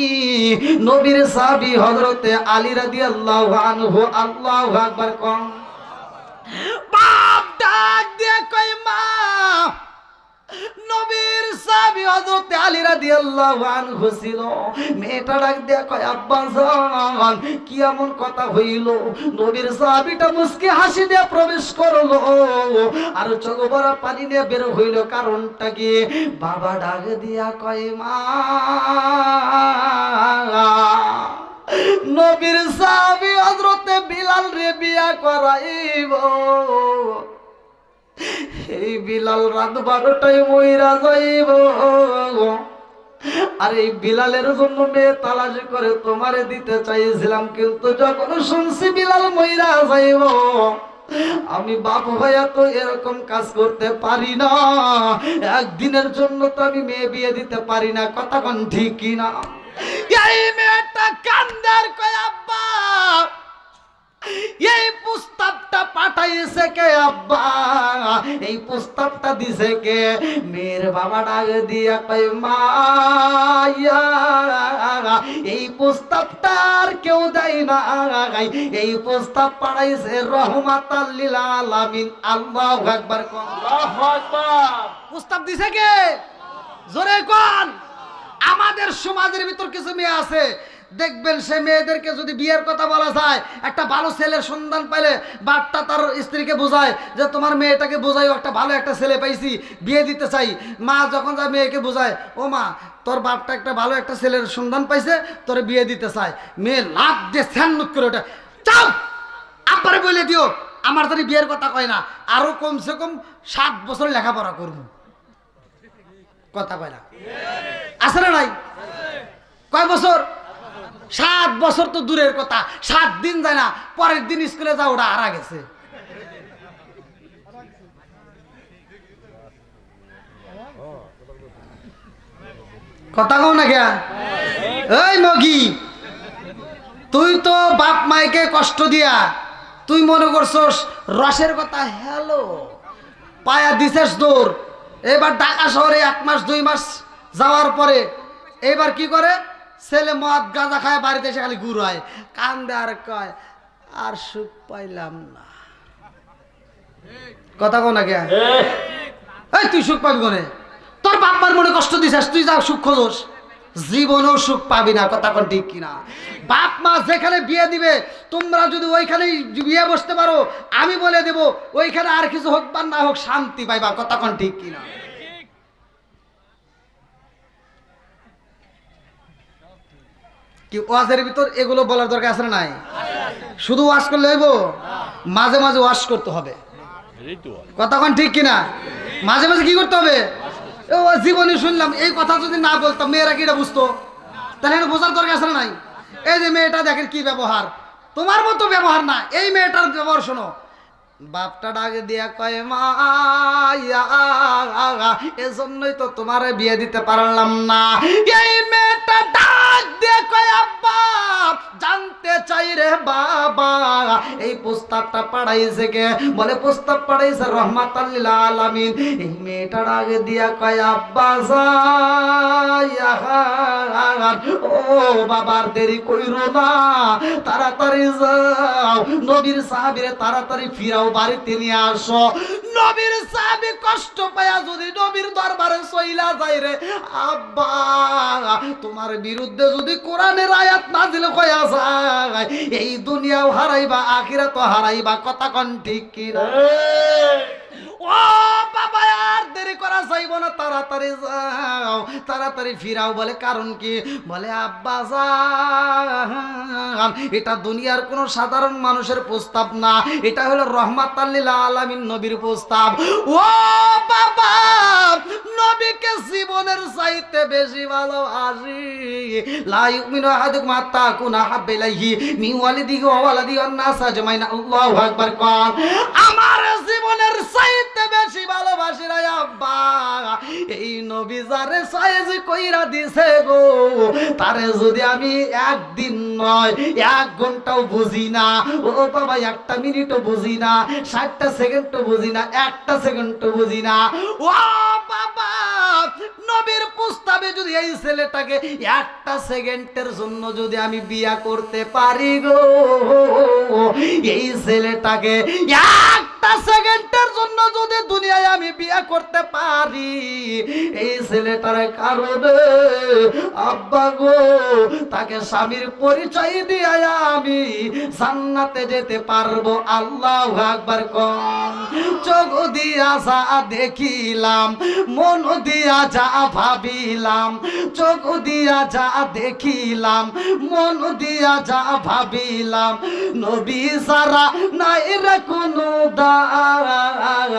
S1: নবীর সাহাবী হযরতে আলী রাদিয়াল্লাহু আনহু। আল্লাহু আকবার কম। বাপ ডাক দিয়ে কই মা, নবীর সাহাবী হযরত আলী রাদিয়াল্লাহু আনহু ছিল। মেয়েটা ডাক দিয়ে কয় আব্বা জান কি এমন কথা হইল? নবীর সাহাবীটা মুস্কি হাসি দিয়ে প্রবেশ করলো আর চোখ ভরা পানি নিয়ে বের হইল। কারণটা কি? বাবা ডাক দিয়া কয় মা, নবীর সাহাবী হযরতে বিলাল রে বিয়া করাইব। এই বিলাল রাত 12টায় মইরা যাইব। আর এই বিলালের জন্য মেয়ে তালাশ করে তোমারে দিতে চাইছিলাম, কিন্তু যখন শুনছি বিলাল মইরা যাইব, আমি বাপ হইয়া তো এরকম কাজ করতে পারি না। একদিনের জন্য তো আমি মেয়ে বিয়ে দিতে পারি না। কথা কোন ঠিক কি না? এই মেয়েটা কান্দার কয় আব্বা এই প্রস্তাবটা পাঠাইছে কে? আব্বা এই প্রস্তাবটা দিছে কে? মেয়ের বাবা ডাক দিয়া কয় মা, এই প্রস্তাবটা আর কেউ দেয় না, এই প্রস্তাব পাঠাইছে রহমাতাল লিল আলামিন। আল্লাহু আকবার। আল্লাহু আকবার। প্রস্তাব দিছে কে? জোরে কোন। আমাদের সমাজের ভিতর কিছু মেয়ে আছে, দেখবেন সে মেয়েদেরকে যদি বিয়ের কথা বলা যায়, একটা ভালো ছেলের সন্ধান পাইলে বাপটা তার স্ত্রীকে বোঝায় যে তোমার মেয়েটাকে বোঝাই একটা ভালো একটা ছেলে পাইছি, বিয়ে দিতে চাই। মা যখন যায় মেয়েকে বোঝায়, ও মা তোর বাপটা একটা ভালো একটা ছেলের সন্ধান পাইছে, তোর বিয়ে দিতে চায়। মেয়ে লাভ দিয়ে স্যান্নুত করে ওটা চাও আব্বারে বলে দিও আমার জানি বিয়ের কথা কয় না, আরো কমসে কম 7 বছর লেখাপড়া করবো। কথা কয় না? আছে না নাই? কয় বছর? 7 বছর তো দূরের কথা, 7 দিন যায় না, পরের দিন স্কুলে যা ওটা হারা গেছে। কথা কও না কেন? এই মগি, তুই তো বাপ মাইকে কষ্ট দিয়া তুই মনে করছস রসের কথা। হ্যালো পায়া দিছিস দৌড়। এবার ঢাকা শহরে 1 মাস 2 মাস যাওয়ার পরে এবার কি করে? ছেলে মদ গাঁজা খায়, বাড়িতে এসে খালি গুড় হয়, কান্দে আর কয় আর সুখ পাইলাম না। কথা কও না কে? এই তুই সুখ পাবি কোনে? তোর বাপমার মনে কষ্ট দিছিস, তুই যা সুখ খোঁজস, জীবনেও সুখ পাবি না। কথা কোন ঠিক কিনা? বাপ মা যেখানে বিয়ে দিবে তোমরা যদি ওইখানে বিয়ে বসতে পারো, আমি বলে দেব ওইখানে আর কিছু হোক বা না হোক শান্তি পাইবা। কথা কোন ঠিক কিনা? কি ওয়াজের ভিতর এগুলো বলার দরকার আছে না নাই? শুধু ওয়াজ করলে হইব? মাঝে মাঝে ওয়াজ করতে হবে। কথা কোন ঠিক কিনা? মাঝে মাঝে কি করতে হবে? ও জীবনে শুনলাম এই কথা যদি না বলতাম মেয়েরা কি এটা বুঝতো? তাহলে এটা বোঝার দরকার আছে না নাই? এই যে মেয়েটা দেখেন কি ব্যবহার, তোমার মতো ব্যবহার না, এই মেয়েটার ব্যবহার শোনো। বাপটা ডাকে দিয়া কয় মা, এজন্যই তো তোমারে বিয়ে দিতে পারলাম না। এই মেয়েটা ডাক দিয়ে কয় আব্বা জানতে চাই রে বাবা এই প্রস্তাবটা পাঠাইছে কে? বলে প্রস্তাব পাঠাইছে রহমাতাল লিল আলামিন। এই মেয়েটা ডাকে দিয়া কয় আব্বা ও বাবার দেরি কইরো না, তাড়াতাড়ি যাও, নবীর সাহাবীরে তাড়াতাড়ি ফিরাও, বাড়িতে নিয়ে আসো। নবীর সাহাবী কষ্ট পায়া যদি নবীর দরবারে চইলা যায় রে আব্বা, তোমার বিরুদ্ধে যদি কোরআনের আয়াত নাজিল হইয়া যায়, এই দুনিয়াও হারাইবা আখিরাতও হারাইবা। কথা কোন ঠিক কি না? ও বাবা আর দেরি করা যাইব না, তাড়াতাড়ি যাও, তাড়াতাড়ি ফিরাও। বলে কারণ কি? বলে আব্বা জান এটা দুনিয়ার কোন সাধারণ মানুষের প্রস্তাব না, এটা হলো রহমাতাল লিল আলামিন নবীর প্রস্তাব। ও বাবা নবীকে জীবনের চাইতে বেশি বেশি ভালোবাসি। লা ইউমিনু আহাদুকুম হাত্তা আকুনা হাব্বা ইলাইহি মিন ওয়ালিদিহি ওয়া ওয়ালাদিহি ওয়ান নাস আজমাইন। আল্লাহু আকবার কোন। আমার জীবনের চাইতে বেশি ভালোবাসি রে আব্বা এই নবী যারে সাইজ কইরা দিছে গো, তারে যদি আমি একদিন নয় 1 ঘন্টাও বুঝি না, ও বাবা 1টা মিনিটও বুঝি না, 60টা সেকেন্ডও বুঝি না, 1টা সেকেন্ডও বুঝি না, ও বাবা নবীর প্রস্তাবে যদি এই ছেলেটাকে 1টা সেকেন্ডের জন্য যদি আমি বিয়া করতে পারি গো, এই ছেলেটাকে 1টা সেকেন্ডের জন্য যদি দুনিয়ায় আমি বিয়া করতে পারি, এই ছেলেটার কারণে আব্বা গো তাকে স্বামীর পরিচয় দিয়ে আমি জান্নাতে যেতে পারবো। আল্লাহু আকবার কোন। চোখ দিয়া যা দেখিলাম, মন দিয়া যা ভাবিলাম, চোখ দিয়া যা দেখিলাম, মন দিয়া যা ভাবিলাম, নবী সারা নাই রে কোনো দায়াম।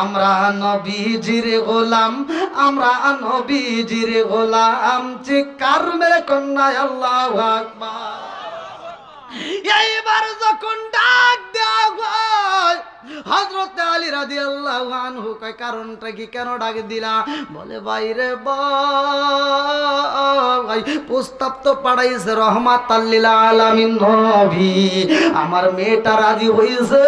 S1: আমরা নবীজির গোলাম, আমরা নবীজির গোলাম। চিৎকার মেরে কন্যা আল্লাহু আকবার। এইবার যখন ডাক দেওয়া হয় হযরত আলী রাদিয়াল্লাহু আনহু কয় কারণটা কি, কেন ডাক দিলা? বলে ভাইরে ভাই প্রস্তাব তো পাঠাইছে রহমাতাল লিল আলামিন নবী, আমার মেয়েটা রাজি হইছে,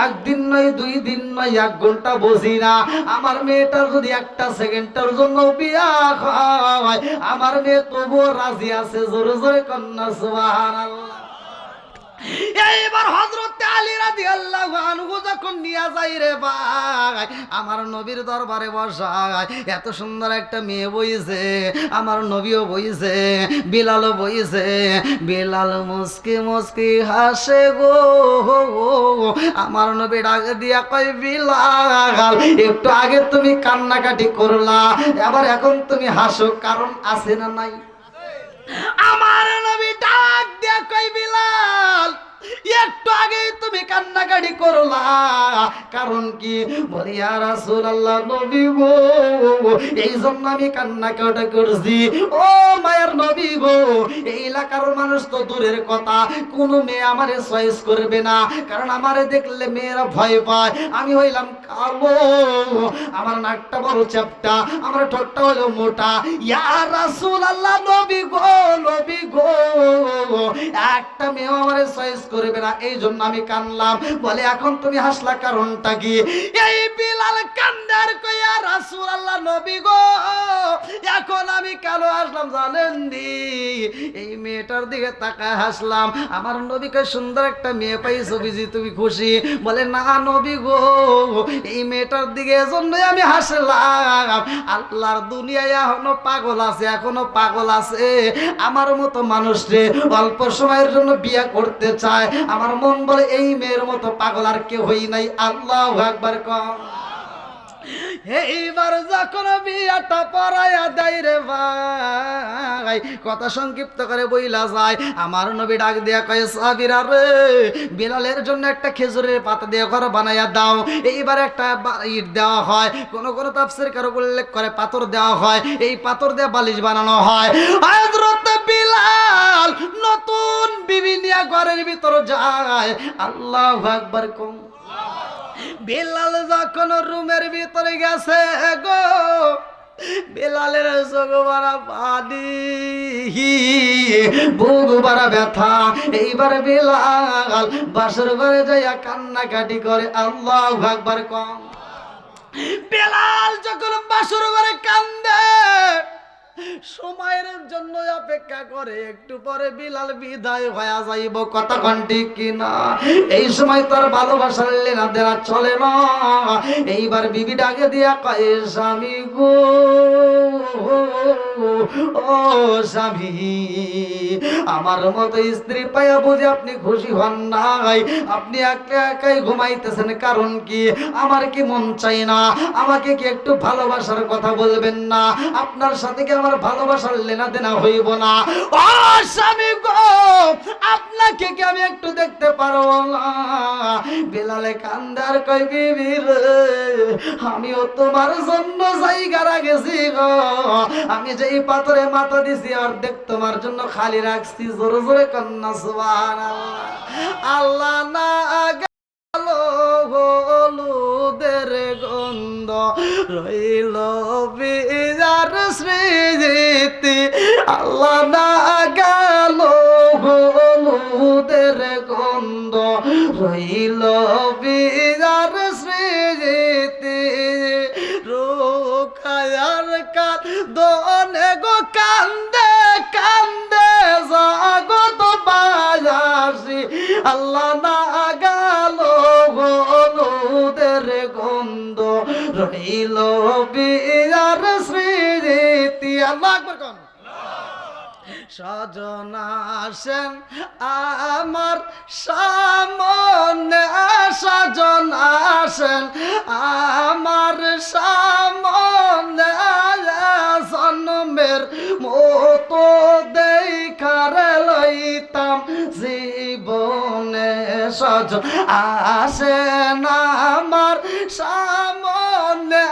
S1: 1 দিন নয় 2 দিন নয় 1 ঘন্টা বুঝি না, আমার মেয়েটার যদি 1টা সেকেন্ডের জন্য বিয়া হয় আমার মেয়ে তবুও রাজি আছে। জোরে জোরে কন্যা সুবহানাল্লাহ। এইবার হযরত আলী রাদিয়াল্লাহু আনহু যখন নিয়ে যাই রে ভাই আমার নবীর দরবারে বসায়, এত সুন্দর একটা মেয়ে বইছে, আমার নবীও বইছে, বিলালও বইছে, বিলাল মুস্কি মুস্কি হাসে গো। আমার নবী ডাক দিয়া কয় বিলাল একটু আগে তুমি কান্নাকাটি করলা, আবার এখন তুমি হাসো, কারণ আছে না নাই? আমার নবী ডাক দিয়া কই বিলাল একটু আগে তুমি কান্নাকাটি করলা, কারণ কি? বলি ইয়া রাসূলুল্লাহ নবী গো এই জন্য আমি কান্নাকাটি করছি। ও মায়ের নবী গো এই এলাকার মানুষ তো দূরের কথা, কোনো মেয়ে আমারে চয়েস করবে না, কারণ আমারে দেখলে মেয়েরা ভয় পায়। আমি হইলাম কালো, আমার নাকটা বড় চ্যাপ্টা, আমার ঠোঁটটা হলো মোটা। ইয়া রাসূলুল্লাহ নবী গো, নবী গো একটা মেয়ে আমারে চয়েস করবে না, এই জন্য আমি কানলাম। বলে এখন তুমি হাসলা কারণটা কি? এই বিলাল কান্দার কইয়া রাসূলুল্লাহ নবী গো এখন আমি কেন হাসলাম জানেন দি? এই মেয়েটার দিকে তাকায় হাসলাম। আমার নবীকে সুন্দর একটা মেয়ে পাইছো বুঝি তুমি খুশি? বলে না নবী গো এই মেয়েটার দিকে এজন্যই আমি হাসলাম, আল্লাহর দুনিয়ায় এখনো পাগল আছে, এখনো পাগল আছে আমার মতো মানুষরে অল্প সময়ের জন্য বিয়ে করতে চায়। আমার মন বলে এই মেয়ের মতো পাগল আর কেউ হই নাই। আল্লাহু আকবার কম। এইবার যখন বিয়াটা পড়াইয়া দেয় রে ভাই, কথা সংক্ষিপ্ত করে বইলা যায়, আমার নবী ডাক দিয়া কয় সাহাবীরা রে বিলালের জন্য একটা খেজুরের পাতা দিয়ে ঘর বানাইয়া দাও। এইবার একটা ইট দেওয়া হয়, কোন কোন তাফসীর কারো উল্লেখ করে পাথর দেওয়া হয়, এই পাথর দিয়ে বালিশ বানানো হয়। হযরত বিলাল নতুন বিবি নিয়ে ঘরের ভিতর যায়। আল্লাহু আকবার কম। বিলাল যখন রুমের ভিতরে গেছে গো, বিলালের চোখ ভরা পানি, বুক ভরা ব্যথা। এইবার বিলাল বাসর ঘরে যাইয়া কান্নাকাটি করে। আল্লাহু আকবার কম। বিলাল যখন বাসর ঘরে কান্দে, সময়ের জন্য অপেক্ষা করে, একটু পরে বিলাল বিদায় হয়ে যাইব। কথা ঠিক কিনা? এই সময় তার ভালোবাসার লেনা দেনা চলে না। এইবার বিবি ডাকে দিয়া কয় স্বামী গো, ও স্বামী আমার মতো স্ত্রী পাইয়া বুঝে আপনি খুশি হন নাই? আপনি একা একাই ঘুমাইতেছেন, কারণ কি? আমার কি মন চাই না? আমাকে কি একটু ভালোবাসার কথা বলবেন না? আপনার সাথে কি আমার ভালোবাসার লেনা দেনা হইব না। ও স্বামী গো, আপনাকে কি আমি একটু দেখতে পারবো না? বিলালে কান্দার কই বিবি রে, আমিও তোমার জন্য জায়গা রাখেছি গো। আমি যেই পাথরে মাথা দিছি অর্ধেক তোমার জন্য খালি রাখছি। জোরে জোরে কন্যা সুবহানাল্লাহ। আল্লাহ না গেলো হলুদের গন্ধ রইল বিজার স্মৃতি। আল্লাহ না গেল হলুদের গন্ধ রইল বিজার স্মৃতি। রোকায়ার কাঁদনে গো কান্দে কান্দে জগৎ বায়াসি। আল্লাহ না গেল হলুদের গন্ধ রইল বিয়ার স্মৃতি। আল্লাহু আকবার কোন। সজন আসেন আমার সামনে, সজন আসেন আমার সামনে, জন্মের মতো দেখার লইতাম জীবনে। সজন আসেন আমার সামনে,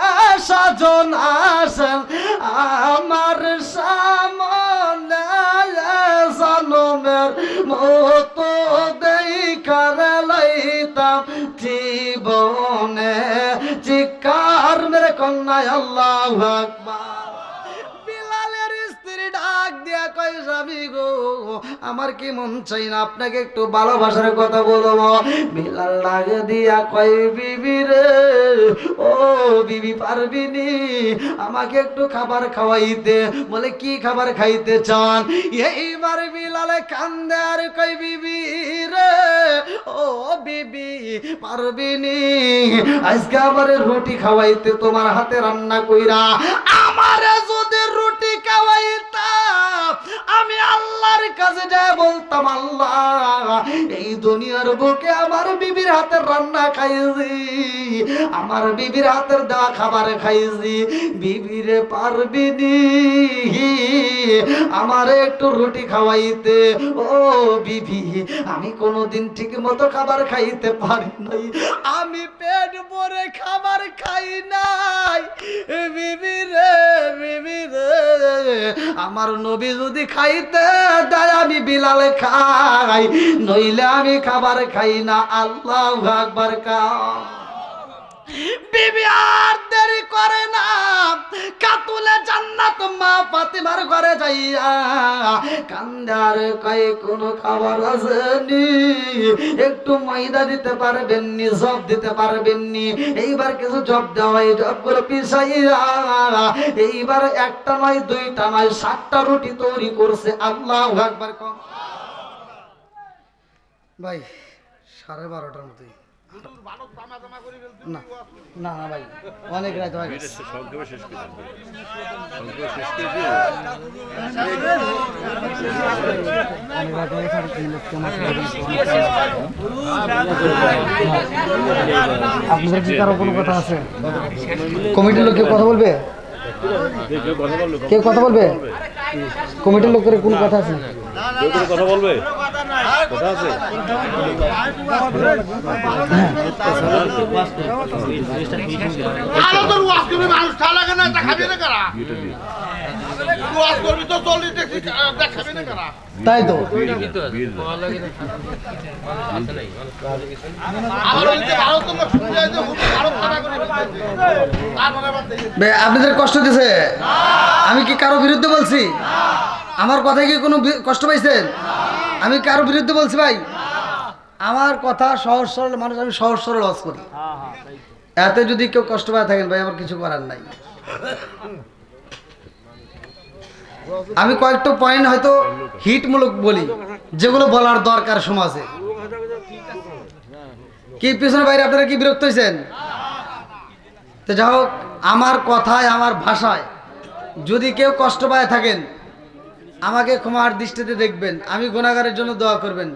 S1: সজন আসেন আমার সামনে, জন্মের মতো দেখার লইতাম জীবনে। চিৎকার মেরে কন্যায় আল্লাহু আকবার। বিলালের স্ত্রী ডাক দিয়া কই স্বামী গো, আমার কি মন চাই না আপনাকে একটু ভালোবাসার কথা বলবো। বিলাল ডাক দিয়া কই বিবি রে, ও বিবি পারবিনি আমাকে একটু খাবার খাওয়াইতে? বলে কি খাবার খাইতে চান? এইবার বিলালে কান্দে আর কই বিবি রে, ও বিবি পারবিনি আজকে আমার রুটি খাওয়াইতে? তোমার হাতে রান্না কইরা আমার যদি রুটি খাওয়াইতা, আমি আল্লাহর কাছে যায় বলতাম আল্লাহ এই দুনিয়ার বুকে আমার বিবির হাতের রান্না খাইছি, আমার বিবির হাতের দেওয়া খাবার খাইছি। বিবিরে পারবিনি আমারে একটু রুটি খাওয়াইতে? ও বিবি, আমি কোনোদিন ঠিক মতো খাবার খাইতে পারি নাই, আমি পেট ভরে খাবার খাই নাই। বিবি রে, বিবি রে, আমার নবী যদি খাইতে দেয় আমি বিলাল খাই, নইলে আমি খাবার খাই না। আল্লাহু আকবার। বিবি আর দেরি করে না, কাতুলে জান্নাত মা ফাতিমার ঘরে যাইয়া কান্দার কয় কোন খাবার আসেনি, একটু ময়দা দিতে পারবেননি, জব দিতে পারবেননি? এইবার কিছু জব দেওয়া, এই জবগুলো পিছাইয়া এইবার একটা নয় দুইটা নয় 7টা রুটি তৈরি করছে। আল্লাহু আকবার। ভাই 12:30টার মতোই না না না ভাই, অনেক রাত হয়ে গেছে।
S3: সংক্ষেপে শেষ করে দেন। সংক্ষেপে শেষ করে দিয়ে
S1: আপনাদের কি কারো কোনো কথা আছে? কমিটির লোক কেউ কথা বলবে? কেউ কথা বলবে? কমিটির লোকের কোন কথা আছে?
S3: কথা বলবে? কথা আছে?
S1: তাই তো আপনাদের কষ্ট দিছে? আমি কি কারো বিরুদ্ধে বলছি? আমার কথায় কি কোনো কষ্ট পাইছেন? আমি কারো বিরুদ্ধে বলছি ভাই? আমার কথা সহজ সরল মানুষ, আমি সহজ সরল ওয়াজ করি। এতে যদি কেউ কষ্ট পায় থাকেন ভাই, আমার কিছু করার নাই। আমি কয়েকটা পয়েন্ট হয়তো হিটমূলক বলি, যেগুলো বলার দরকার সমাজে। কি পিছনে বাইরে আপনারা কি বিরক্ত হয়েছেন? তো যাই হোক, আমার কথায় আমার ভাষায় যদি কেউ কষ্ট পায় থাকেন, আমাকে ক্ষমার দৃষ্টিতে দেখবেন, আমি গুনাহগারের জন্য দোয়া করবেন।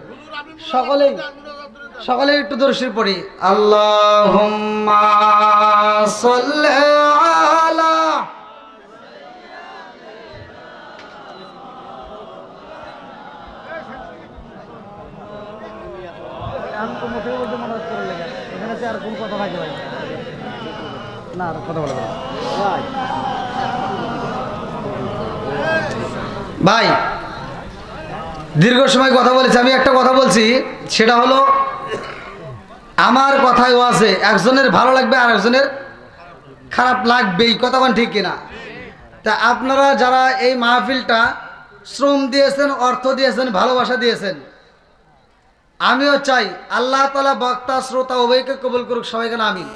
S1: সকলেই একটু দরুদ পড়ি। আল্লাহুম্মা সাল্লি আলা কথা বলে ভাই দীর্ঘ সময় কথা বলেছি, আমি একটা কথা বলছি, সেটা হলো আমার কথায়ও আছে একজনের ভালো লাগবে আর একজনের খারাপ লাগবেই, কথা বলেন ঠিক কিনা? তা আপনারা যারা এই মাহফিলটা শ্রম দিয়েছেন, অর্থ দিয়েছেন, ভালোবাসা দিয়েছেন, আমিও চাই আল্লাহ তাআলা বক্তা শ্রোতা উভয়কে কবুল করুক, সবাইকে আমিন।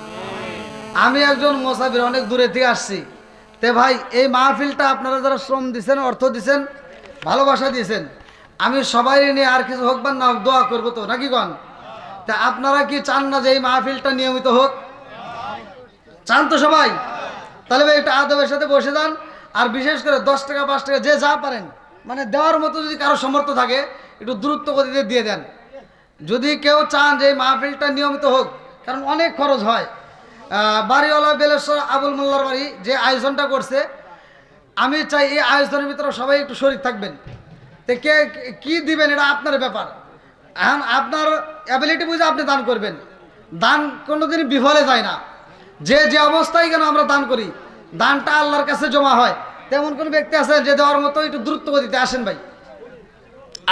S1: আমি একজন মুসাফির, অনেক দূরে থেকে আসছি। তে ভাই এই মাহফিলটা আপনারা যারা শ্রম দিয়েছেন, অর্থ দিয়েছেন, ভালোবাসা দিয়েছেন, আমি সবাই নিয়ে আর কিছু হোক বা না দোয়া করবো তো, নাকি কন? তা আপনারা কি চান না যে এই মাহফিলটা নিয়মিত হোক? চান তো সবাই? তাহলে ভাই এটা আদবের সাথে বসে যান, আর বিশেষ করে 10 টাকা 5 টাকা যে যা পারেন মানে দেওয়ার মতো যদি কারো সামর্থ্য থাকে একটু দ্রুত গতিতে দিয়ে দেন। যদি কেউ চান যে এই মাহফিলটা নিয়মিত হোক, কারণ অনেক খরচ হয়। বাড়িওয়ালা বেলেশ্বর আবুল মোল্লার বাড়ি যে আয়োজনটা করছে, আমি চাই এই আয়োজনের ভিতরে সবাই একটু শরীক থাকবেন। তো কে কি দিবেন এটা আপনার ব্যাপার, এখন আপনার অ্যাবিলিটি বুঝে আপনি দান করবেন। দান কোনোদিনই বিফলে যায় না, যে যে অবস্থায় কেন আমরা দান করি, দানটা আল্লাহর কাছে জমা হয়। তেমন কোন ব্যক্তি আছেন যে দেওয়ার মতো একটু দ্রুত গতিতে আসেন? ভাই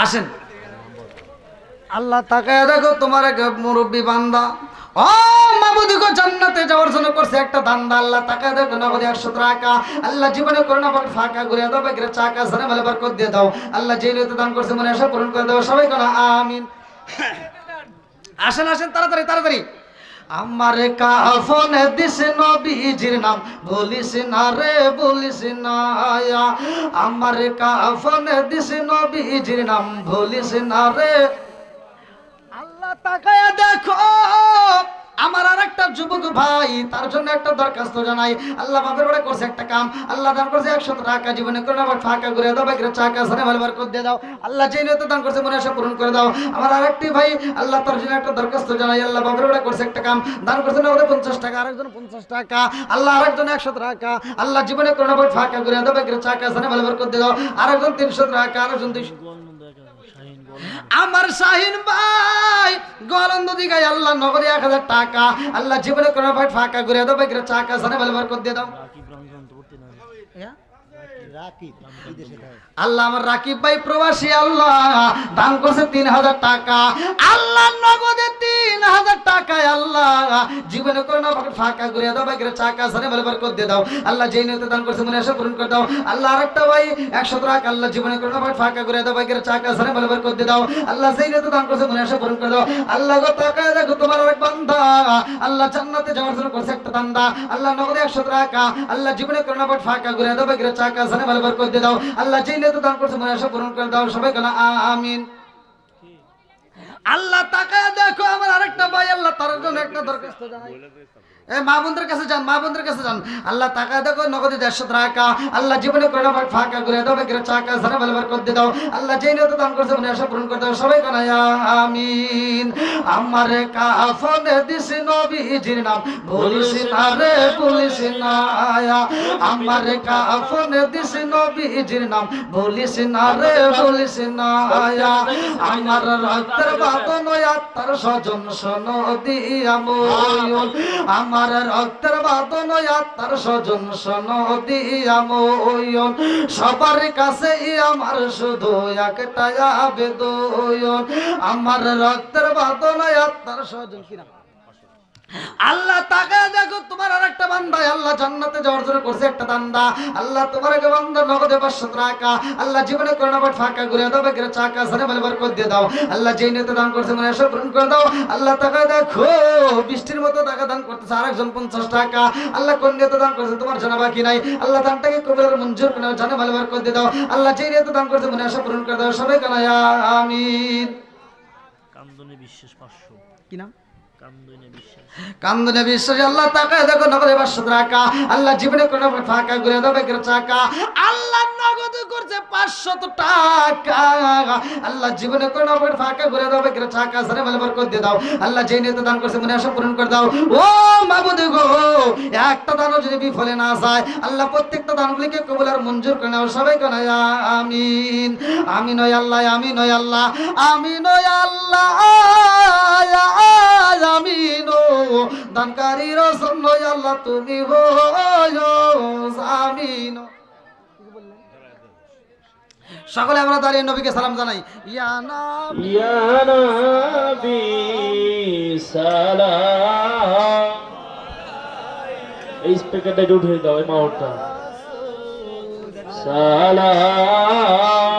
S1: আসেন। আল্লাহ তাকায় দেখো তোমার এক মুরব্বী বান্দা, ও মাবুদি গো, জান্নাতে যাওয়ার জন্য করছে একটা দান্দা। আল্লাহ তাকায় দেখো নগদ 100 টাকা, আল্লাহ জীবনে করোনা পাক ফাঁকা ঘুরিয়ে দাও, বাকিরা চাকা সারে ভালো বরকত দিয়ে দাও। আল্লাহ যে নিয়তে দান করছে মনে আশা পূরণ করে দাও, সবাই কোনা আমিন। আসেন আসেন, তাড়াতাড়ি তাড়াতাড়ি। আমার কাফন দিস নবীজির নাম বলিস না রে, বলিস না। আমার কাফন দিস নবীজির নাম বলিস না রে। আল্লাহ তাকায়া দেখো আমার আর একটা যুবক ভাই, তার জন্য একটা দরখাস্ত জানাই। আল্লাহ বাপের বাড়ি করছে একটা কাম, আল্লাহ দান করছে 100 টাকা, জীবনে করে আবার ফাঁকা করে দাও, বাকিরা চাকা সারে ভালো বরকত দিয়ে দাও। আল্লাহ যে নিয়তে দান করছে মনে আশা পূরণ করে দাও। আমার আরেকটি ভাই, আল্লাহ তার জন্য একটা দরখাস্ত জানাই। আল্লাহ বাপের বাড়ি করছে একটা কাম, দান করছে না 50 টাকা, আরেকজন 50 টাকা, আল্লাহ আরেকজন 100 টাকা, আল্লাহ জীবনে করে আবার ফাঁকা করে দাও, বাকিরা চাকা সারে ভালো বরকত দিয়ে দাও। আরেকজন 300 টাকা, আরেকজন 200। আমার শাহিন ভাই গলন্দ দিঘায় আল্লাহ নগদে 1000 টাকা, আল্লাহ জীবনে কোনো ভাই ফাঁকা করে দাও, বাকিরা চাকা সানে ভালো বরকত দিয়ে দাও। আল্লাহ আমার রাকিব ভাই প্রবাসী, আল্লাহ দান করছে 3000 টাকা, আল্লাহ নগদে 3000 টাকায় আল্লাহ জীবনে করোনা ফাঁকা করে দাও, বাকিরা চাকা সানে ভালো বরকত দিয়ে দাও। আল্লাহ যেই নিয়তে দান করছে মনে আশা পূরণ করে দাও। আল্লাহ আরেকটা ভাই 100 টাকা, আল্লাহ জীবনে করোনা ফাঁকা করে দাও, বাকিরা চাকা সানে ভালো বরকত দিয়ে দাও। আল্লাহ যেই নিয়তে দান করছে মনে আশা পূরণ করে দাও। আল্লাহ গো তাকায় দেখো তোমার আরেক বান্দা, আল্লাহ জান্নাতে যাওয়ার জন্য করছে একটা বান্দা, আল্লাহ নগদে 100 টাকা, আল্লাহ জীবনে করোনা ফাঁকা করে দাও, বাকিরা চাকা সানে ভালো বরকত দিয়ে দাও। আল্লাহ যেই নিয়তে দান করছে মনে আশা পূরণ করে দাও, সবাই কেন আমিন। আল্লাহ তাকায় দেখো আমার আরেকটা ভাই, আল্লাহ তার জন্য একটা দরখাস্ত জানাই। এই মা বোনদের কাছে যান, মা বোনদের কাছে যান। আল্লাহ তাকায় দেখো নগদে 150 টাকা, আল্লাহ জীবনে করোনা ফাঁকা করে দাও, বাকিরা চাকা সারা ভালো বরকত দিয়ে দাও। আল্লাহ যেই নিয়তে দান করছে মনে আশা পূরণ করে দাও, সবাই কেন আমিন। আমার কাফনে দিস নবীজির নাম বলিস না রে, বলিস না। আমার কাফনে দিস নবীজির নাম বলিস না রে, বলিস না। আমার রক্তের বাঁধন আত্মার স্বজন শোনো দিয়া ময়ূর, আমার রক্তের বাঁধন আত্মার স্বজন শোনো দিয়া ময়ূর। সবার কাছে আমার শুধু একটাই আবেদন, আমার রক্তের বাঁধন আত্মার স্বজন। কিনা আল্লাহ তাকায় দেখো তোমার আরেকটা বান্দা, আল্লাহ জান্নাতে যাওয়ার জন্য করছে একটা দান্দা, আল্লাহ তোমার এক বান্দা নগদে 500 টাকা, আল্লাহ জীবনে করোনা ফাঁকা করে দাও, বাকিরা চাকা সারে ভালো বরকত দিয়ে দাও। আল্লাহ যেই নিয়তে দান করছে মনে আশা পূরণ করে দাও। আল্লাহ তাকায় দেখো বৃষ্টির মতো টাকা দান করতেছে আরেকজন 50 টাকা, আল্লাহ কোন নিয়তে দান করছে তোমার জানা বাকি নাই, আল্লাহ দানটাকে কবুল মঞ্জুর করে জানে ভালো বরকত দিয়ে দাও। আল্লাহ যেই নিয়তে দান করছে মনে আশা পূরণ করে দাও, সবাই কেন আমিন।
S2: কান্দনে বিশ্বাস 500।
S1: কি নাম?
S2: কান্দনে বিশ্বাস।
S1: কান্দনে বিশ্বাস। আল্লাহ তাকায় দেখো নগদে 500 টাকা, আল্লাহ জীবনে কোনো ফাঁকা করে দাও, বাকিরা চাকা, আল্লাহ নগদ করছে 500 টাকা, আল্লাহ জীবনে কোনো ফাঁকা করে দাও, বাকিরা চাকা সারে ভালো বরকত দিয়ে দাও। আল্লাহ যেই নিয়তে দান করছে মনে আশা পূরণ করে দাও। ও মাবুদ গো, একটা দানও যদি বিফলে না যায়, আল্লাহ প্রত্যেকটা দানগুলিকে কবুল আর মঞ্জুর করে নাও, সবাই কেন আমিন। আমিন ওই আল্লাহ, আমিন ওই আল্লাহ, আমিন ওই আল্লাহ, আমিন। দানকারীর জন্য আল্লাহ তুমি হইও জামিন। সকলে আমরা দাঁড়িয়ে নবীকে সালাম জানাই। ইয়া নবী
S2: ইয়া নবী সালাম। এই স্পিকারটা উঠে দাও, এই মাহরটা সালাম